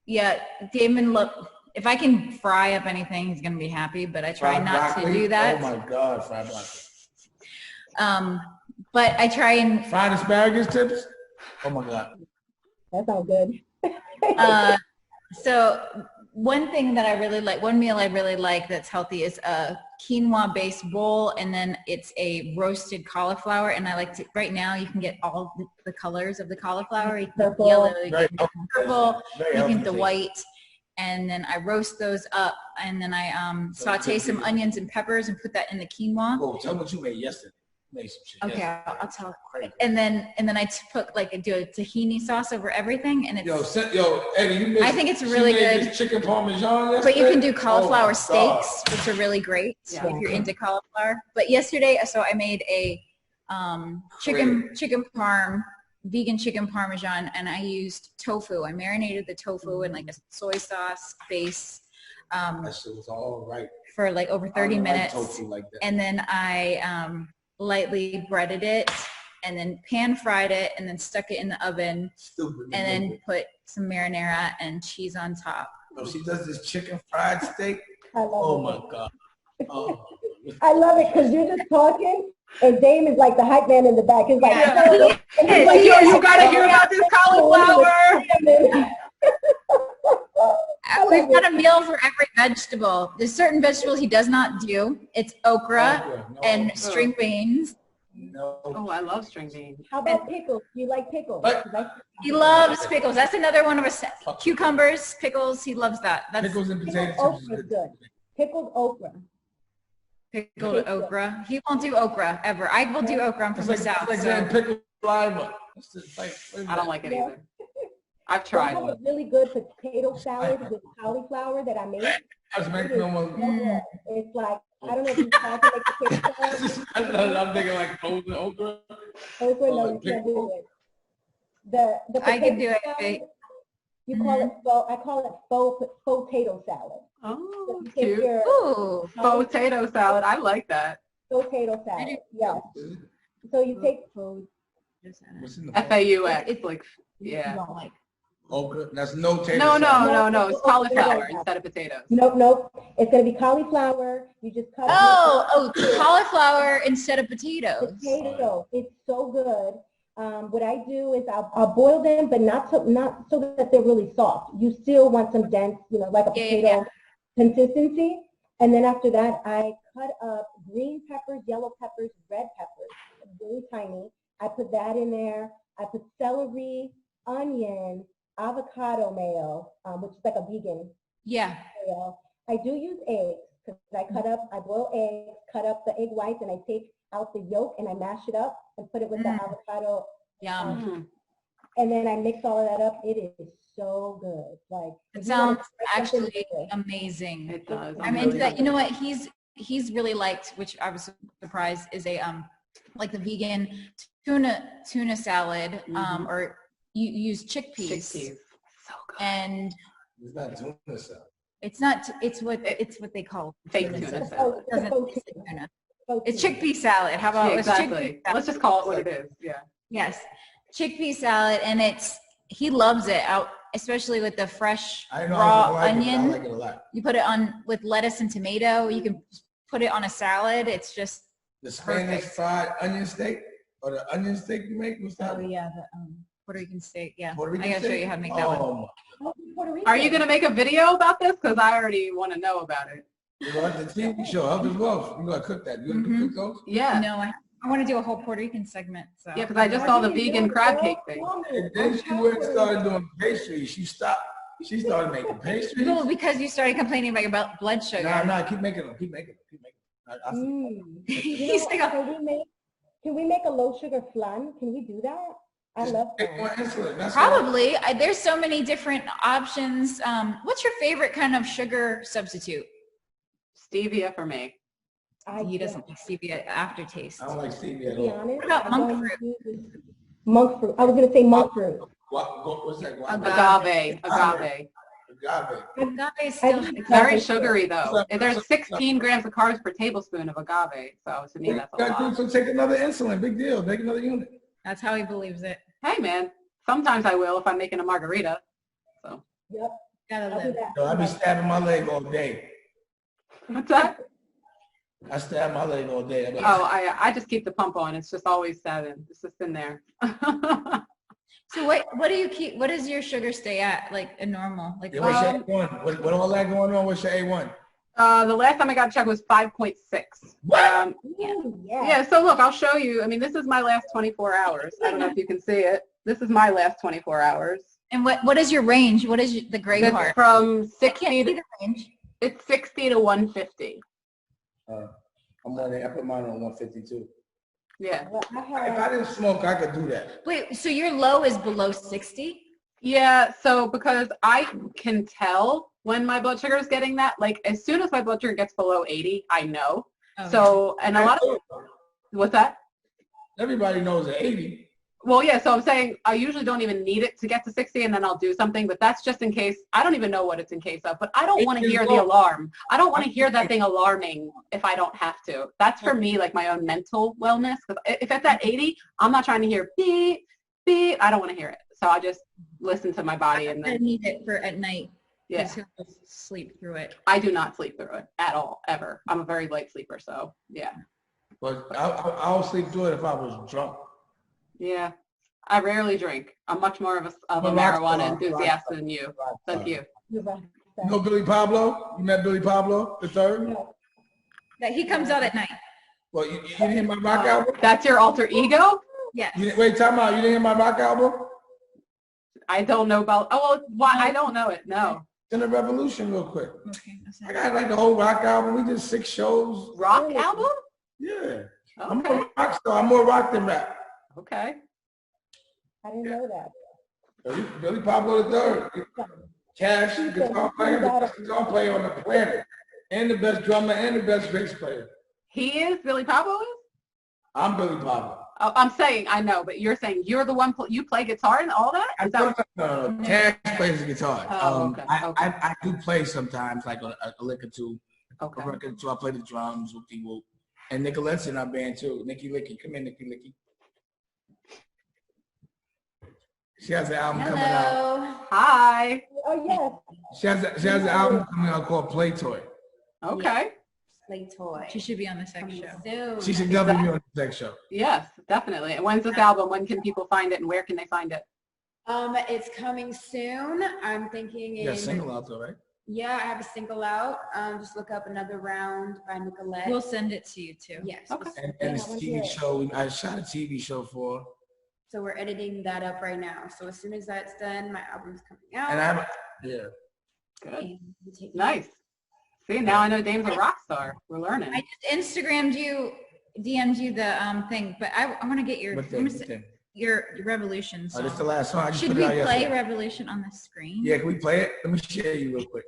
yeah, Damon, look, if I can fry up anything, he's going to be happy, but I try not to do that. Oh my God, fried broccoli. But I try and fried asparagus tips. Oh my God. That sounds good. So one thing that I really like, one meal I really like that's healthy is quinoa based bowl, and then it's a roasted cauliflower. And I like to, right now you can get all the colors of the cauliflower. You can get Purple. yellow, you Very can get purple, Very you can healthy get the taste. white. And then I roast those up, and then I saute some onions and peppers and put that in the quinoa. Oh, tell me what you made yesterday. You made some shit Okay, yesterday. I'll tell it. And then I put do a tahini sauce over everything, and it's. Yo, Eddie, you missed. I think it's she really made good. this chicken parmesan yesterday. But you can do Oh cauliflower my steaks, which are really great Yeah. if you're into cauliflower. But yesterday, so I made a chicken parm, vegan chicken parmesan, and I used tofu. I marinated the tofu in like a soy sauce base That shit was all right. for like over 30 minutes. Tofu like that. And then I lightly breaded it, and then pan fried it, and then stuck it in the oven, Stupid. and then put some marinara and cheese on top. Oh, she does this chicken fried steak. I love Oh it. my god. Oh. I love it because you're just talking, and Dame is like the hype man in the back. He's like, Yeah. "So," and he's like, Yo, you gotta hear about this cauliflower. We've got a meal for every vegetable. There's certain vegetables he does not do. It's okra No, and string beans. no. Oh, I love string beans. How about pickles? Do you like pickles? What? 'Cause He loves pickles. That's another one of us. Cucumbers, pickles. He loves that. That's Pickles and potato Pickled chips. okra is good. Pickled okra. pickled okra. He won't do okra ever. I will do okra. I'm from It's the like, south. it's like so- saying pickled lima. It's just like, I don't like it Yeah. either. I've I tried have a one. really good potato salad with cauliflower that I made. I was making them on. It's like, I don't know if you try to make potato salad. I'm thinking like frozen okra. Okra, no, like you can't do pickles? it. The I can do potato it. salad, you call it, well, I call it faux potato salad. Oh, So you take cute. your Ooh. Potato salad. I like that. potato salad, yes. So you take, What's in the FAUX. It's like, yeah. don't like. okra? That's no tater No, salad. no. It's cauliflower instead of potatoes. nope, it's gonna be cauliflower, you just cut Oh, cauliflower instead of potatoes. potato, it's so good. What I do is I'll boil them, but not so that they're really soft. You still want some dense, like a Yeah, potato yeah. consistency. And then after that, I cut up green peppers, yellow peppers, red peppers, really tiny. I put that in there. I put celery, onion, avocado mayo, which is like a vegan Yeah. mayo. I do use eggs because I boil eggs, cut up the egg whites, and I take out the yolk and I mash it up and put it with the avocado. Yum. Mm. And then I mix all of that up. It is so good. Like It if you wanna sounds try something actually different. amazing. It does. I'm into that. You know what? He's really liked, which I was surprised, is a like the vegan tuna salad, or you use chickpeas. Chickpeas. So good. And It's not tuna salad. it's not. It's what they call Fake tuna tuna salad. salad. Oh, It doesn't faux taste tuna. like tuna. Faux It's tuna. chickpea salad. How about Yeah, it's exactly. chickpea salad? Let's just call it what it is. Yeah. Yes, chickpea salad, and he loves it out, especially with the fresh I know raw I like it, but onion. I like it a lot. You put it on with lettuce and tomato. You can put it on a salad. It's just The Spanish Perfect. fried onion steak or the onion steak you make? What's that? yeah, the Puerto Rican steak. Yeah, Puerto Rican I gotta show steak? you how to make that one. Oh, Oh, Puerto Rican. Are you gonna make a video about this? Because I already want to know about it. you know, the TV show, Help Us Wealth. You gotta cook that. You gotta cook those? Yeah. No, I want to do a whole Puerto Rican segment. So Yeah, because I just saw the vegan crab cake thing. And then she went and started doing pastries. She stopped. She started making pastries. no, because you started complaining about your blood sugar. Nah, keep making them. Keep making them. Keep making them. I He's like, Can we make a low sugar flan? Can we do that? I love take more flan. insulin. That's probably. There's so many different options. What's your favorite kind of sugar substitute? Stevia for me. He doesn't like stevia aftertaste. I don't like stevia To at be all. honest, What about I monk don't fruit? use monk fruit. I was gonna say monk fruit. What's that? Agave. Agave. Agave is still. It's very sugary though. And there's 16 grams of carbs per tablespoon of agave. So to me, that's a lot. So take another insulin. Big deal. Take another unit. That's how he believes it. Hey man, sometimes I will if I'm making a margarita. So Yep, Gotta I'll do live. that. Yo, I be stabbing my leg all day. what's that? I stab my leg all day. Oh, I just keep the pump on. It's just always 7. It's just in there. So what do you keep? What does your sugar stay at? Like a normal? Like Yeah, what's your A1? What all that going on? What's your A1? The last time I got checked was 5.6. Yeah, so look, I'll show you. I mean, this is my last 24 hours. I don't know if you can see it. This is my last 24 hours. And what is your range? What is the gray It's part? from 60 see to, the range. it's 60 to 150. I'm on there. I put mine on 152. Yeah. Well, If I didn't smoke, I could do that. Wait, so your low is below 60? Yeah, so because I can tell when my blood sugar is getting that, like as soon as my blood sugar gets below 80, I know. Oh, So, and a lot of, what's that? Everybody knows at 80. Well, yeah, so I'm saying I usually don't even need it to get to 60 and then I'll do something, but that's just in case. I don't even know what it's in case of, but I don't want to hear the alarm. I don't want to hear that thing alarming if I don't have to. That's for me, like my own mental wellness. Because if it's at 80, I'm not trying to hear beep, beep. I don't want to hear it. So I just listen to my body and I then, need it for at night. yeah. Just sleep through it. I do not sleep through it at all, ever. I'm a very light sleeper, so yeah. But I'll sleep through it if I was drunk. Yeah. I rarely drink. I'm much more of a Well, marijuana rock enthusiast star. than you. Thank you. you're right. You know Billy Pablo? You met Billy Pablo the third? No, That he comes out at night. Well, you didn't hear my rock album? That's your alter ego? Yes. Wait, time out. You didn't hear my rock album? I don't know about, oh, well, why? I don't know it, no. In the Revolution real quick. Okay. I got like the whole rock album. We did 6 shows. Rock album? Yeah. I'm Okay. more rock star. I'm more rock than rap. Okay. I didn't know that. Billy Pablo the third. Cash, guitar player, the best guitar player on the planet. And the best drummer and the best bass player. He is? Billy Pablo is? I'm Billy Pablo. Oh, I'm saying, I know, but you're saying you're the one, you play guitar and all that? Is that what, No. Cash plays the guitar. Oh, okay, okay. I do play sometimes, like a lick or two. okay. A record or two. I play the drums, whoopty whoop. And Nicolette's in our band too. Nikki Licky. Come in, Nikki Licky. She has an album coming out. Hello. Hi. Oh, yes. She has an album coming out called Play Toy. Okay. Play toy. She should be on the sex show. Soon. She should definitely be on the sex show. Yes, definitely. And when's this album? When can people find it and where can they find it? It's coming soon. I'm thinking You got a single out though, right? Yeah, I have a single out. Just look up Another Round by Nicolette. We'll send it to you too. Yes. Okay. And this TV show, I shot a TV show for. So we're editing that up right now. So as soon as that's done, my album's coming out. And I have, yeah. Good. And we'll take- Nice. See, now I know Dame's a rock star. We're learning. I just Instagrammed you, DM'd you the thing, but I want to get your What thing? What thing? your Revolution Oh, song. this is the last song. I just Should put we it out play yesterday. Revolution on the screen? Yeah, can we play it? Let me share you real quick.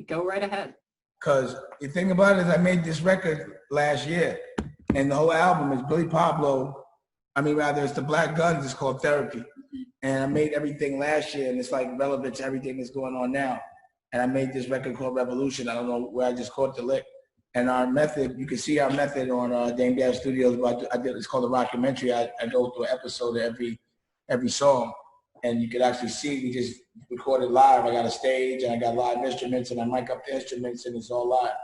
Go right ahead. Because the thing about it is I made this record last year, and the whole album is Billy Pablo. I mean, rather, it's the Black Guns. It's called Therapy. And I made everything last year, and it's like relevant to everything that's going on now. And I made this record called Revolution. I don't know where I just caught the lick. And our method, you can see our method on Dame Dash Studios. But it's called a rockumentary. I go through an episode of every song, and you can actually see we just recorded live. I got a stage, and I got live instruments, and I mic up the instruments, and it's all live.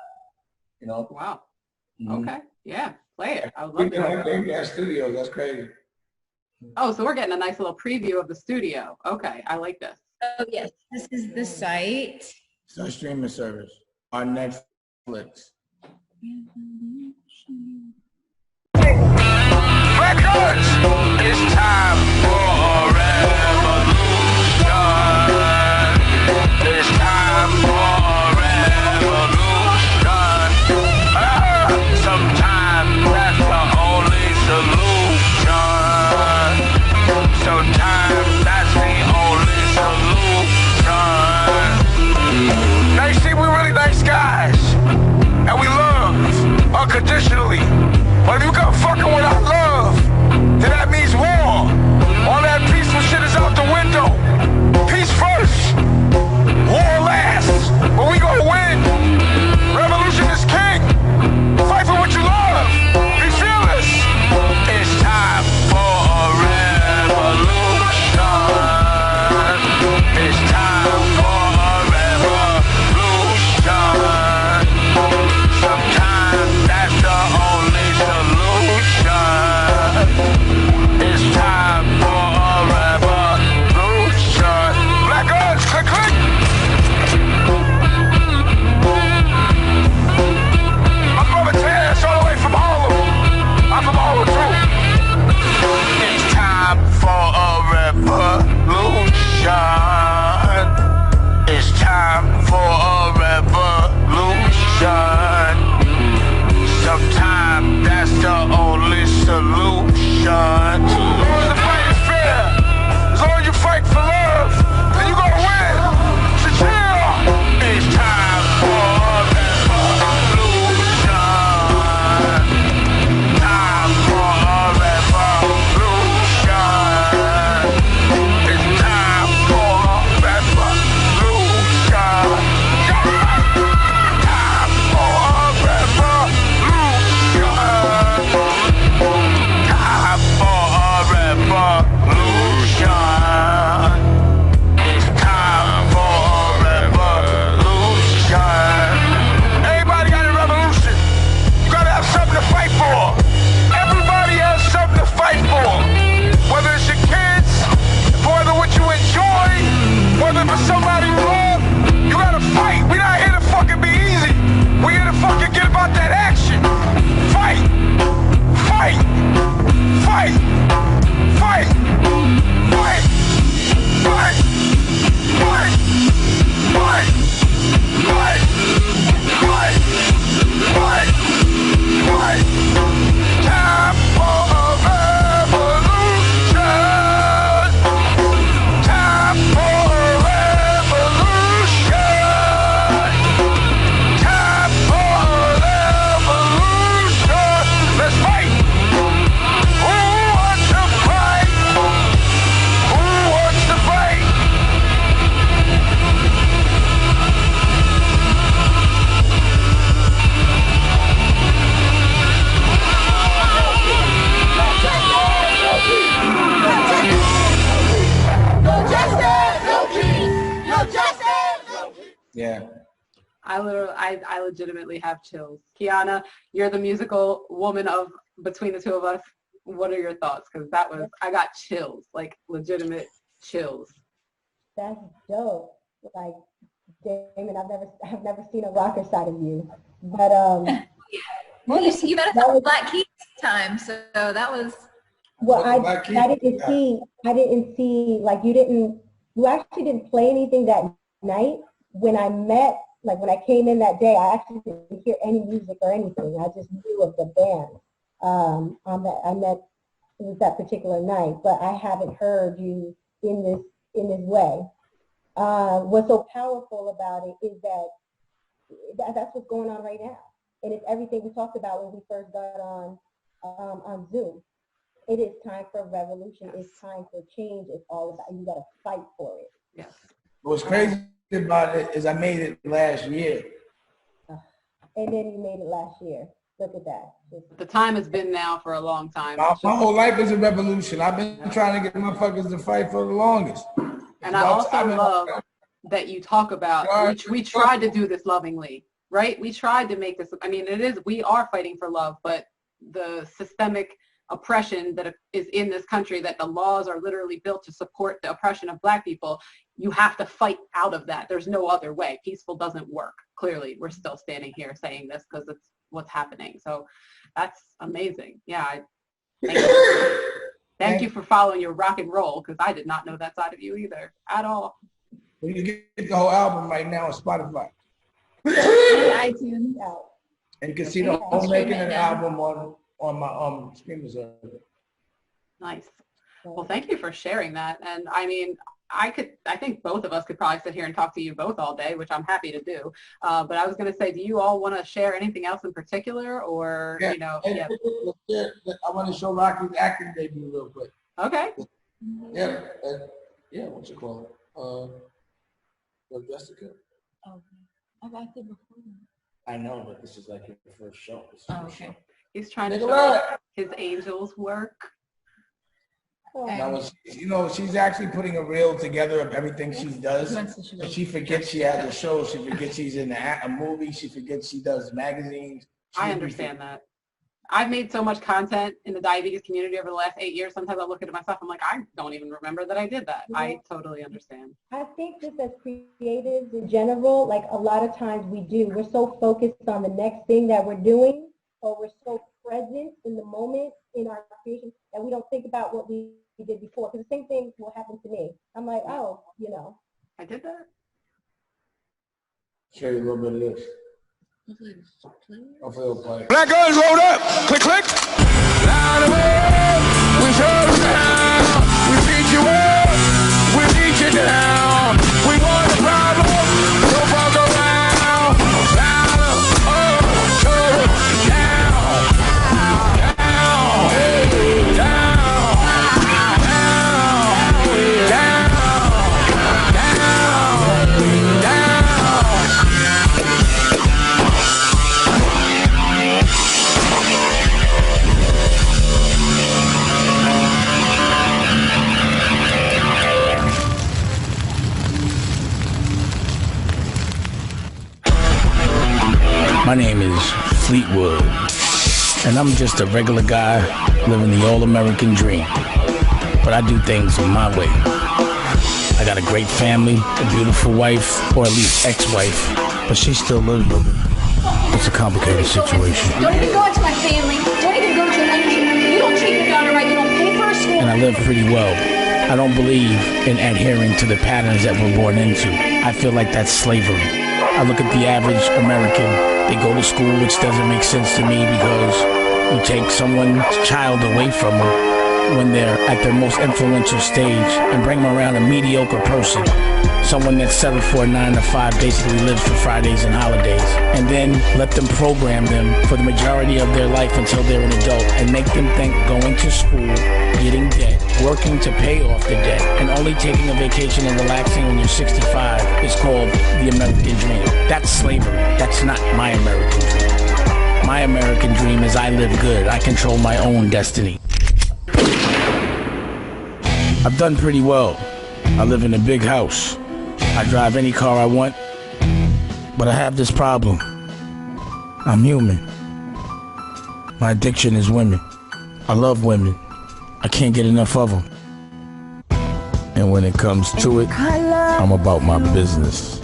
You know. Wow. Mhm. Okay. Yeah. Play it. I would We love did on to. Dame Dash Studios. That's crazy. Oh, so we're getting a nice little preview of the studio. Okay. I like this. Oh yes, this is the site. It's our streaming service on Netflix. Records! It's time for a revolution. It's time for a revolution. Sometimes that's the only solution. Sometimes that's the only solution. Now you see, we're really nice guys. And we love unconditionally. But if you come fucking with our love, then that means war. All that Yeah. I legitimately have chills. Kiana, you're the musical woman of between the two of us. What are your thoughts? Because I got chills, like legitimate chills. That's dope. Like, Damon, I've never seen a rocker side of you, but well, you met us at the Black Keys time, so that was. Well, I didn't see like you actually didn't play anything that night. When I came in that day, I actually didn't hear any music or anything. I just knew of the band. It was that particular night, but I haven't heard you in this way. What's so powerful about it is that's what's going on right now, and it's everything we talked about when we first got on Zoom. It is time for revolution. It's time for change. It's all about you got to fight for it. Yes. What's crazy about it is I made it last year. And then you made it last year. Look at that. The time has been now for a long time. My whole life is a revolution. I've been trying to get motherfuckers to fight for the longest. And I also love that you talk about, we tried to do this lovingly, right? We tried to make this, we are fighting for love, but the systemic oppression that is in this country, that the laws are literally built to support the oppression of Black people, you have to fight out of that. There's no other way. Peaceful doesn't work. Clearly, we're still standing here saying this because it's what's happening. So that's amazing. Yeah. Thank you for following your rock and roll, because I did not know that side of you either at all. You can get the whole album right now on Spotify. iTunes. And you can see the whole making an album on my streaming service. Nice. Well, thank you for sharing that. And I think both of us could probably sit here and talk to you both all day, which I'm happy to do. But I was going to say, do you all want to share anything else in particular, or, I want to show Rocky's acting debut real quick. Okay. What you call it? Jessica. Oh, I've acted before. I know, but this is like your first show. Okay. He's trying to show his angels work. She's actually putting a reel together of everything she does. But she forgets she has a show. She forgets she's in a movie. She forgets she does magazines. I understand that. I've made so much content in the diabetes community over the last 8 years. Sometimes I look at myself, I'm like, I don't even remember that I did that. Yeah. I totally understand. I think just as creatives in general, like a lot of times we're so focused on the next thing that we're doing, or we're so present in the moment in our creation that we don't think about what we did before. Because the same thing will happen to me. I'm like, I did that. Show you a little bit of this. Hopefully it'll play. Black guns rolled up. Click, click. Line away. We show you down. We beat you up. We beat you down. We want a problem. So fuck around. Line up. Show down. Down. Down. My name is Fleetwood, and I'm just a regular guy living the all-American dream. But I do things my way. I got a great family, a beautiful wife, or at least ex-wife, but she still lives with me. It's a complicated situation. Don't even go into my family. Don't even go to anything. You don't treat your daughter right. You don't pay for her school. And I live pretty well. I don't believe in adhering to the patterns that we're born into. I feel like that's slavery. I look at the average American. They go to school, which doesn't make sense to me, because you take someone's child away from them when they're at their most influential stage and bring them around a mediocre person. Someone that's settled for a 9-to-5, basically lives for Fridays and holidays, and then let them program them for the majority of their life until they're an adult and make them think going to school, getting debt, working to pay off the debt, and only taking a vacation and relaxing when you're 65 is called the American dream. That's slavery. That's not my American dream. My American dream is I live good. I control my own destiny. I've done pretty well. I live in a big house. I drive any car I want, But I have this problem. I'm human. My addiction is women. I love women. I can't get enough of them. And when it comes to it, I'm about my business.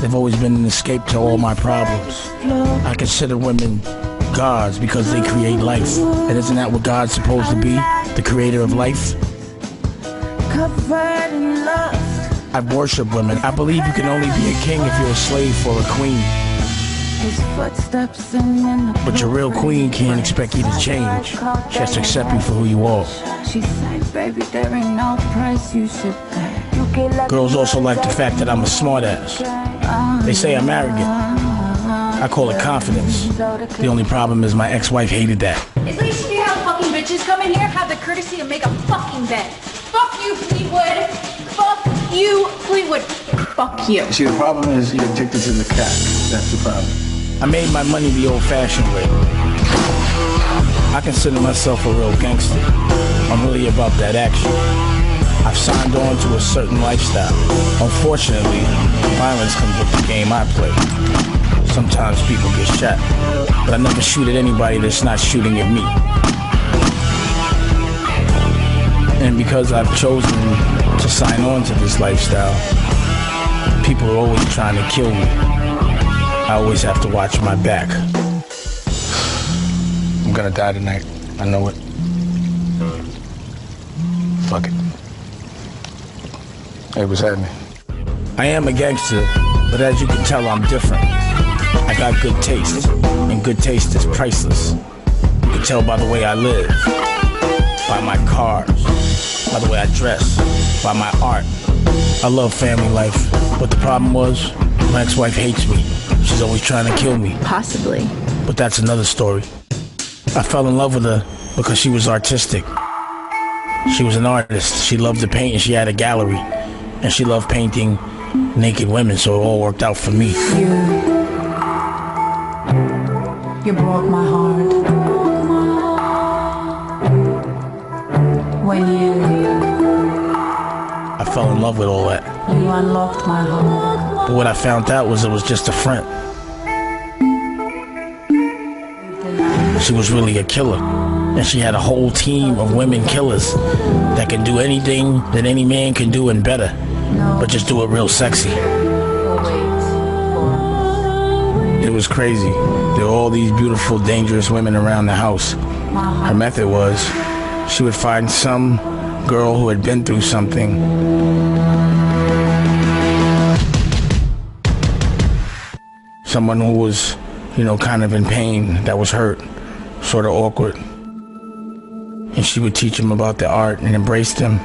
They've always been an escape to all my problems. I consider women gods because they create life. And isn't that what God's supposed to be? The creator of life? I worship women. I believe you can only be a king if you're a slave or a queen. But your real queen can't expect you to change. She has to accept you for who you are. Girls also like the fact that I'm a smartass. They say I'm arrogant. I call it confidence. The only problem is my ex-wife hated that. At least if you have fucking bitches come in here, have the courtesy to make a fucking bed. Fuck you, Fleetwood. Fuck you, Fleetwood. Fuck you. See, the problem is you're addicted to the cat. That's the problem. I made my money the old-fashioned way. I consider myself a real gangster. I'm really about that action. I've signed on to a certain lifestyle. Unfortunately, violence comes with the game I play. Sometimes people get shot, but I never shoot at anybody that's not shooting at me. And because I've chosen to sign on to this lifestyle, people are always trying to kill me. I always have to watch my back. I'm gonna die tonight. I know it. Fuck it. Hey, what's happening? I am a gangster, but as you can tell, I'm different. I got good taste, and good taste is priceless. You can tell by the way I live, by my cars, by the way I dress, by my art. I love family life, but the problem was, my ex-wife hates me. She's always trying to kill me. Possibly. But that's another story. I fell in love with her because she was artistic. She was an artist. She loved to paint and she had a gallery. And she loved painting naked women, so it all worked out for me. You broke my heart. When I fell in love with all that. you unlocked my heart. But what I found out was it was just a front. She was really a killer. And she had a whole team of women killers that can do anything that any man can do and better. But just do it real sexy. It was crazy. There were all these beautiful, dangerous women around the house. Her method was, she would find some girl who had been through something. Someone who was, kind of in pain, that was hurt, sort of awkward. And she would teach them about the art and embrace them.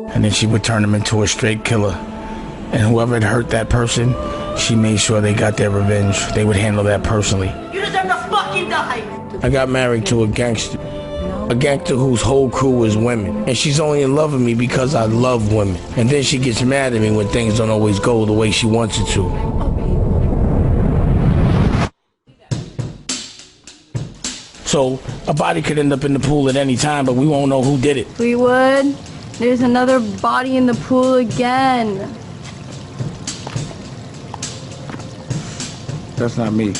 And then she would turn them into a straight killer. And whoever had hurt that person, she made sure they got their revenge. They would handle that personally. You deserve to fucking die! I got married to a gangster. A gangster whose whole crew is women. And she's only in love with me because I love women. And then she gets mad at me when things don't always go the way she wants it to. So a body could end up in the pool at any time, but we won't know who did it. Fleetwood, there's another body in the pool again. That's not me.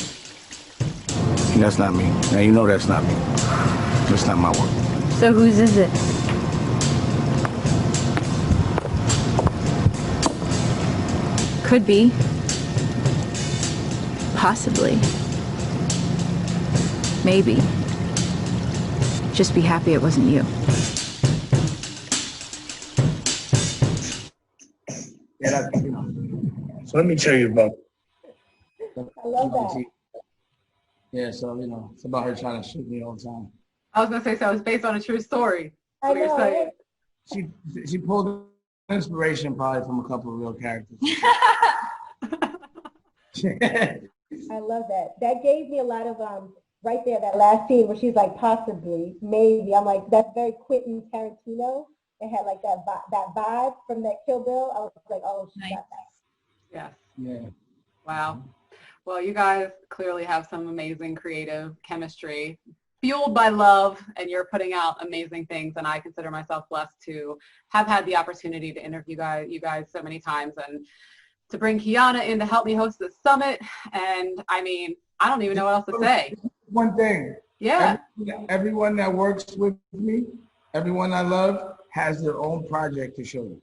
That's not me. Now you know that's not me. That's not my work. So whose is it? Could be. Possibly. Maybe. Just be happy it wasn't you. Yeah, So let me tell you about. I love that. Yeah, so it's about her trying to shoot me all the time. I was gonna say, so it's based on a true story. I know. Right? She pulled inspiration probably from a couple of real characters. I love that. That gave me a lot of right there, that last scene where she's like, possibly, maybe. I'm like, that's very Quentin Tarantino. It had like that vibe from that Kill Bill. I was like, oh, she got that. Yes. Yeah. Wow. Well, you guys clearly have some amazing creative chemistry. fueled by love, and you're putting out amazing things. And I consider myself blessed to have had the opportunity to interview you guys so many times, and to bring Kiana in to help me host this summit. And I mean, I don't even know what else to say. One thing. Yeah. Everyone that works with me, everyone I love, has their own project to show you.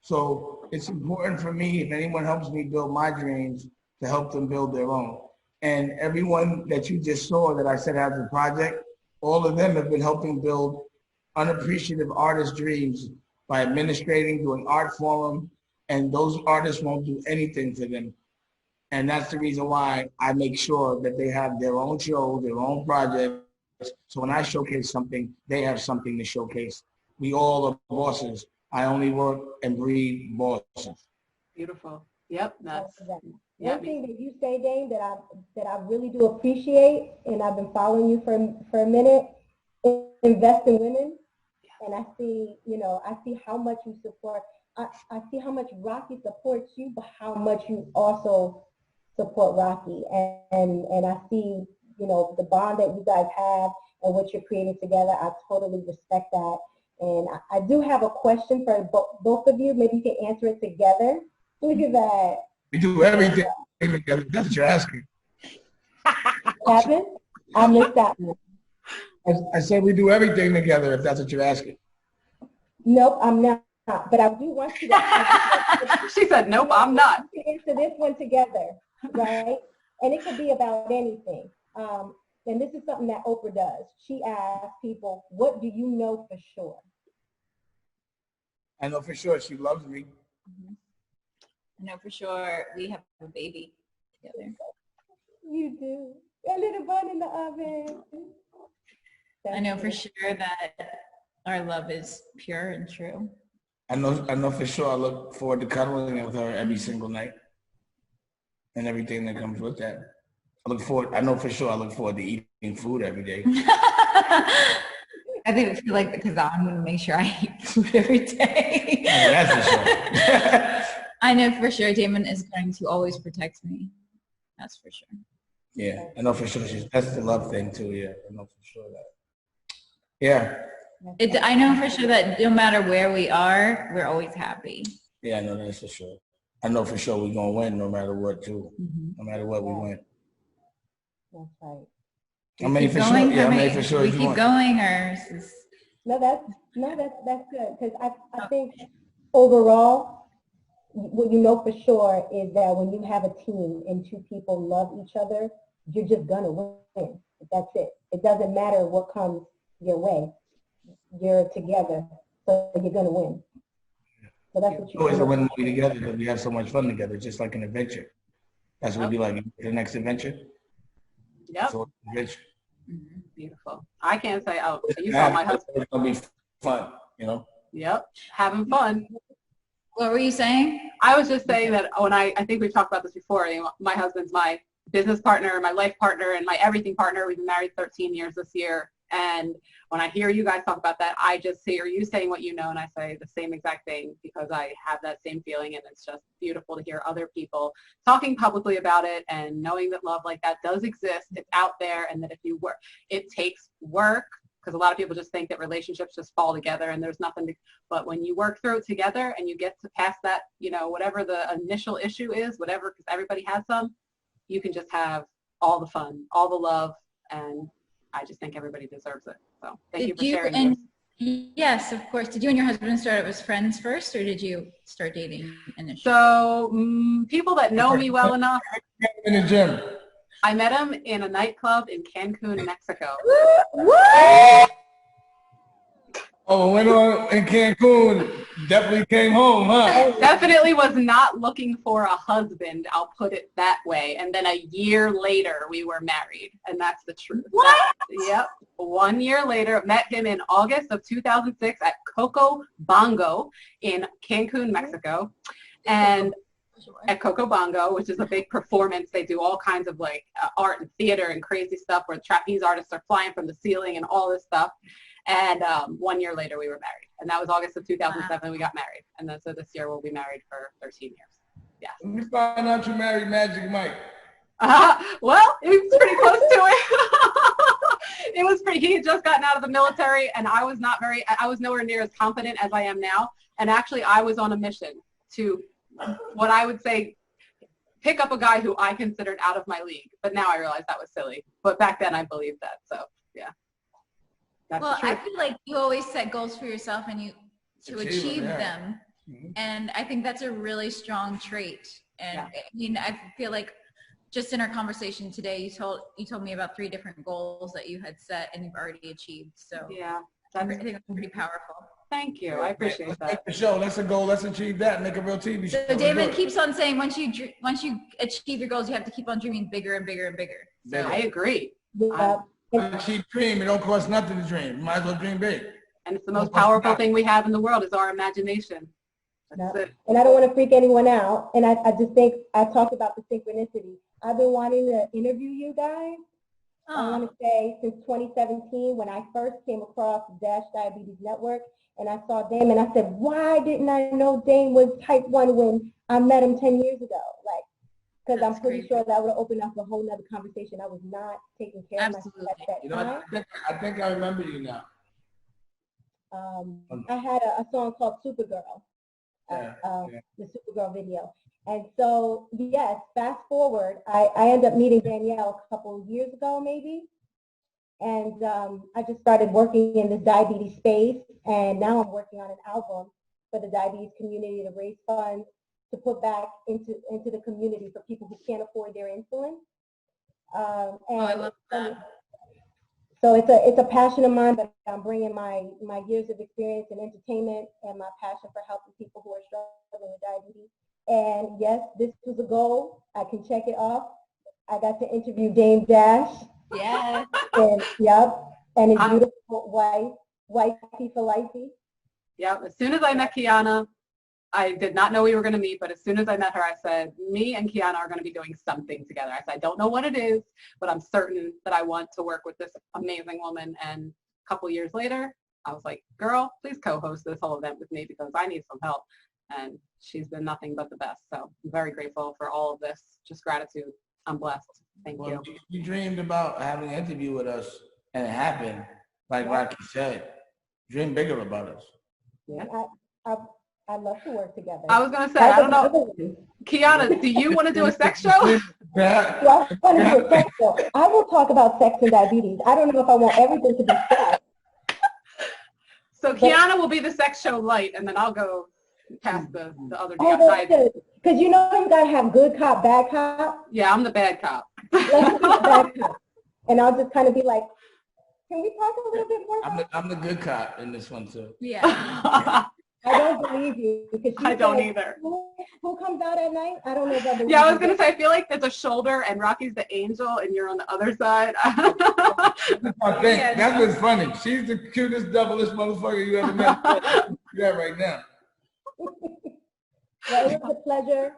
So it's important for me, if anyone helps me build my dreams, to help them build their own. And everyone that you just saw that I said has a project, all of them have been helping build unappreciative artist dreams by administrating, doing art for them, and those artists won't do anything for them. And that's the reason why I make sure that they have their own shows, their own projects. So when I showcase something, they have something to showcase. We all are bosses. I only work and breathe bosses. Beautiful. Yep. That's one thing that you say, Dane, that I really do appreciate, and I've been following you for a minute, is invest in women. And I see, I see how much you support. I see how much Rocky supports you, but how much you also support Rocky. And I see, the bond that you guys have and what you're creating together. I totally respect that. And I do have a question for both of you. Maybe you can answer it together. Look at that. We do everything together. That's what you're asking. Kevin, I missed that one. I said we do everything together, if that's what you're asking. Nope, I'm not. But I do want you to. She said, nope, I'm not. Answer this one together, right? And it could be about anything. And this is something that Oprah does. She asks people, what do you know for sure? I know for sure she loves me. Mm-hmm. I know for sure we have a baby together. You do. A little bun in the oven. I know for sure that our love is pure and true. I know for sure I look forward to cuddling with her every single night and everything that comes with that. I know for sure I look forward to eating food every day. I think feel like because I'm going to make sure I eat food every day. Yeah, that's for sure. I know for sure Damon is going to always protect me. That's for sure. Yeah, I know for sure that's the love thing too. Yeah, I know for sure that. Yeah. I know for sure that no matter where we are, we're always happy. Yeah, I know that's for sure. I know for sure we're going to win no matter what too. Mm-hmm. No matter what, we win. That's right. I mean, for sure. Yeah, I mean, for sure. We keep going, or is this... No, that's good, because I think overall, what you know for sure is that when you have a team and two people love each other, you're just gonna win. That's it. It doesn't matter what comes your way. You're together, so you're gonna win. So that's what you always win when we're together, because we have so much fun together, just like an adventure. That's what it'd be like. The next adventure. Yep. So adventure. Mm-hmm. Beautiful. I can't say, oh, you saw my husband. It's gonna be fun, Yep, having fun. What were you saying? I was just saying that when I think we've talked about this before. My husband's my business partner, my life partner, and my everything partner. We've been married 13 years this year. And when I hear you guys talk about that, I just hear you saying what you know, and I say the same exact thing because I have that same feeling, and it's just beautiful to hear other people talking publicly about it and knowing that love like that does exist. It's out there, and that if you work, it takes work, because a lot of people just think that relationships just fall together and there's nothing to, but when you work through it together and you get to pass that, whatever the initial issue is, whatever, because everybody has some, you can just have all the fun, all the love, and I just think everybody deserves it. So thank you for sharing this. Yes, of course. Did you and your husband start as friends first, or did you start dating initially? So people that know me well enough. In the gym. I met him in a nightclub in Cancun, Mexico. Oh, went on in Cancun, definitely came home, huh? Definitely was not looking for a husband, I'll put it that way. And then a year later, we were married, and that's the truth. What? Yep. 1 year later, met him in August of 2006 at Coco Bongo in Cancun, Mexico. And at Coco Bongo, which is a big performance. They do all kinds of art and theater and crazy stuff where trapeze artists are flying from the ceiling and all this stuff. And 1 year later, we were married. And that was August of 2007, we got married. And then so this year, we'll be married for 13 years. Yeah. Let me find out you married Magic Mike. Well, it was pretty close to it. It was pretty, he had just gotten out of the military, and I was nowhere near as confident as I am now. And actually, I was on a mission to, what I would say, pick up a guy who I considered out of my league. But now I realize that was silly. But back then I believed that. So yeah. That's well, I feel like you always set goals for yourself and you to achieve them. Mm-hmm. And I think that's a really strong trait. And I mean, I feel like just in our conversation today, you told me about 3 different goals that you had set and you've already achieved. So yeah, I think that's pretty powerful. Thank you. I appreciate Let's that. make the show. Let's a goal. Let's achieve that. Make a real TV show. So David keeps on saying once you achieve your goals, you have to keep on dreaming bigger and bigger and bigger. So I agree. A cheap dream. It don't cost nothing to dream. You might as well dream big. And it's the most powerful thing we have in the world is our imagination. That's it. And I don't want to freak anyone out. And I just think I talked about the synchronicity. I've been wanting to interview you guys. I want to say since 2017 when I first came across Dash Diabetes Network and I saw Dame and I said, why didn't I know Dame was type 1 when I met him 10 years ago? Like, because I'm pretty sure that would have opened up a whole nother conversation. I was not taking care of myself at that time. I think I remember you now. I had a song called Supergirl, the Supergirl video. And so, yes, fast forward, I ended up meeting Danielle a couple of years ago, maybe. And I just started working in this diabetes space. And now I'm working on an album for the diabetes community to raise funds to put back into the community for people who can't afford their insulin. I love that. So it's a passion of mine, but I'm bringing my years of experience in entertainment and my passion for helping people who are struggling with diabetes. And yes, this was a goal. I can check it off. I got to interview Dame Dash. Yeah. And and his beautiful wife, Wifey for Lifey. Yeah. As soon as I met Kiana, I did not know we were going to meet, but as soon as I met her, I said, me and Kiana are going to be doing something together. I said, I don't know what it is, but I'm certain that I want to work with this amazing woman. And a couple years later, I was like, girl, please co-host this whole event with me because I need some help. And she's been nothing but the best. So I'm very grateful for all of this. Just gratitude. I'm blessed. Thank you. You dreamed about having an interview with us, and it happened. Like Rocky said, dream bigger about us. Yeah. I'd love to work together. I was going to say, I don't know. Kiana, do you want to do a sex show? Yeah, I want to do a sex show. I will talk about sex and diabetes. I don't know if I want everything to be sex. So Kiana will be the sex show light, and then I'll go past the other diabetes. Because you know you got to have good cop, bad cop. Yeah, I'm the bad cop. Let's be the bad cop. And I'll just kind of be like, can we talk a little bit more? I'm the good cop in this one too. Yeah. I don't believe you because I don't either. Who comes out at night? I don't know if I believe. Yeah, I was gonna say I feel like there's a shoulder and Rocky's the angel and you're on the other side. I think that's what's funny. She's the cutest, doublest motherfucker you ever met. Yeah, right now. Well, it was a pleasure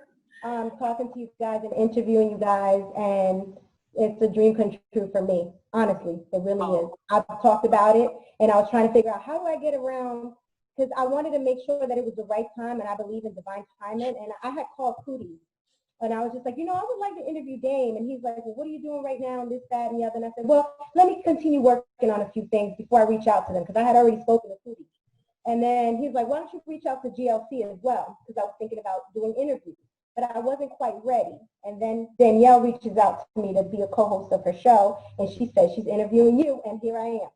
talking to you guys and interviewing you guys, and it's a dream come true for me. Honestly, it really is. I've talked about it, and I was trying to figure out how do I get around. Because I wanted to make sure that it was the right time, and I believe in divine timing. And I had called Cootie, and I was just like, you know, I would like to interview Dame. And he's like, well, what are you doing right now, and this, that, and the other. And I said, well, let me continue working on a few things before I reach out to them, because I had already spoken to Cootie. And then he's like, why don't you reach out to GLC as well, because I was thinking about doing interviews. But I wasn't quite ready. And then Danielle reaches out to me to be a co-host of her show, and she says she's interviewing you, and here I am.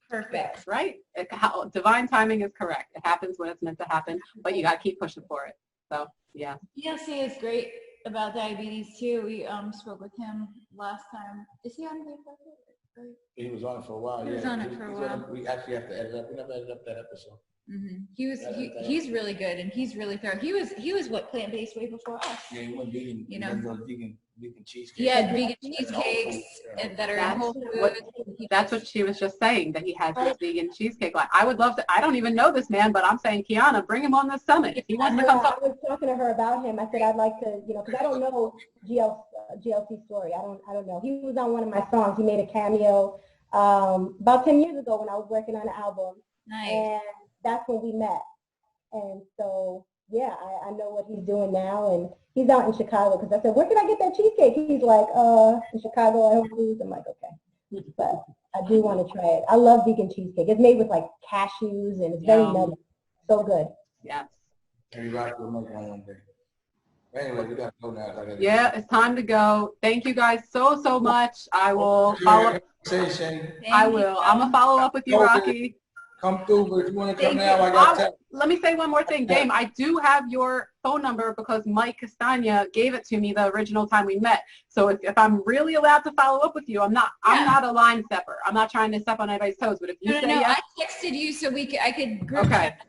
Perfect, right? Divine timing is correct. It happens when it's meant to happen, but you got to keep pushing for it. So, yeah. GLC is great about diabetes too. We spoke with him last time. Is he on here? He was on it for a while. He was on it for a while. We actually have to edit up. We never edited up that episode. Mm-hmm. He's really good and he's really thorough. He was what, plant-based way before us. Yeah, he went vegan. You know, vegan cheesecakes. Yeah, vegan cheesecakes that are in whole foods. That's what she was just saying, that he has this vegan cheesecake line. I would love to. I don't even know this man, but I'm saying, Kiana, bring him on the summit. If he wants to come talk. I was talking to her about him. I said I'd like to, you know, because I don't know GLC's story. I don't know. He was on one of my songs. He made a cameo about 10 years ago when I was working on an album. Nice. And that's when we met. And so, yeah, I know what he's doing now. And he's out in Chicago because I said, where can I get that cheesecake? He's like, in Chicago, I Whole Foods. I'm like, okay. But I do want to try it. I love vegan cheesecake. It's made with like cashews and it's very nutty. So good. Yes. Maybe Rock will make one day. Anyway, we got to go now. Yeah, it's time to go. Thank you guys so much. I will follow. I will. I'm gonna follow up with you, Rocky. Come through, but if you want to come now, I got time. Let me say one more thing, Dame. I do have your phone number because Mike Castagna gave it to me the original time we met. So if I'm really allowed to follow up with you, I'm not a line stepper. I'm not trying to step on anybody's toes. But if you say yes, I texted you so I could group chat.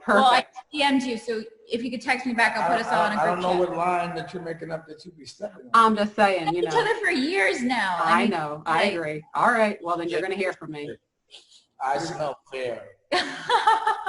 Perfect. Well, I DM'd you, so if you could text me back, I'll put us all in a group chat. I don't know what line that you're making up that you be stepping on. I'm just saying, We've known each other for years now. I know. I agree. All right. Well, then you're gonna hear from me. I smell fair.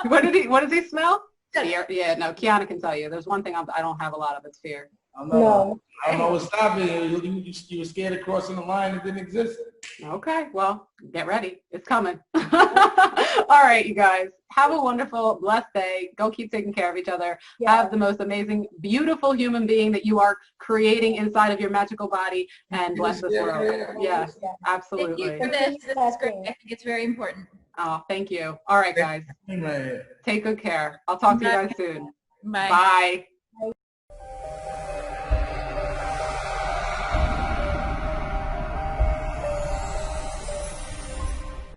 What does he smell? Fear. Yeah, no, Kiana can tell you. There's one thing I don't have a lot of, it's fear. I don't know what's stopping you. You were scared of crossing the line that didn't exist. Okay, well, get ready. It's coming. All right, you guys. Have a wonderful, blessed day. Go keep taking care of each other. Yeah. Have the most amazing, beautiful human being that you are creating inside of your magical body, and bless this world. Yes, absolutely. Thank you for this. This is great. I think it's very important. Oh, thank you. All right, guys. Take good care. I'll talk to you guys soon. Bye. Bye.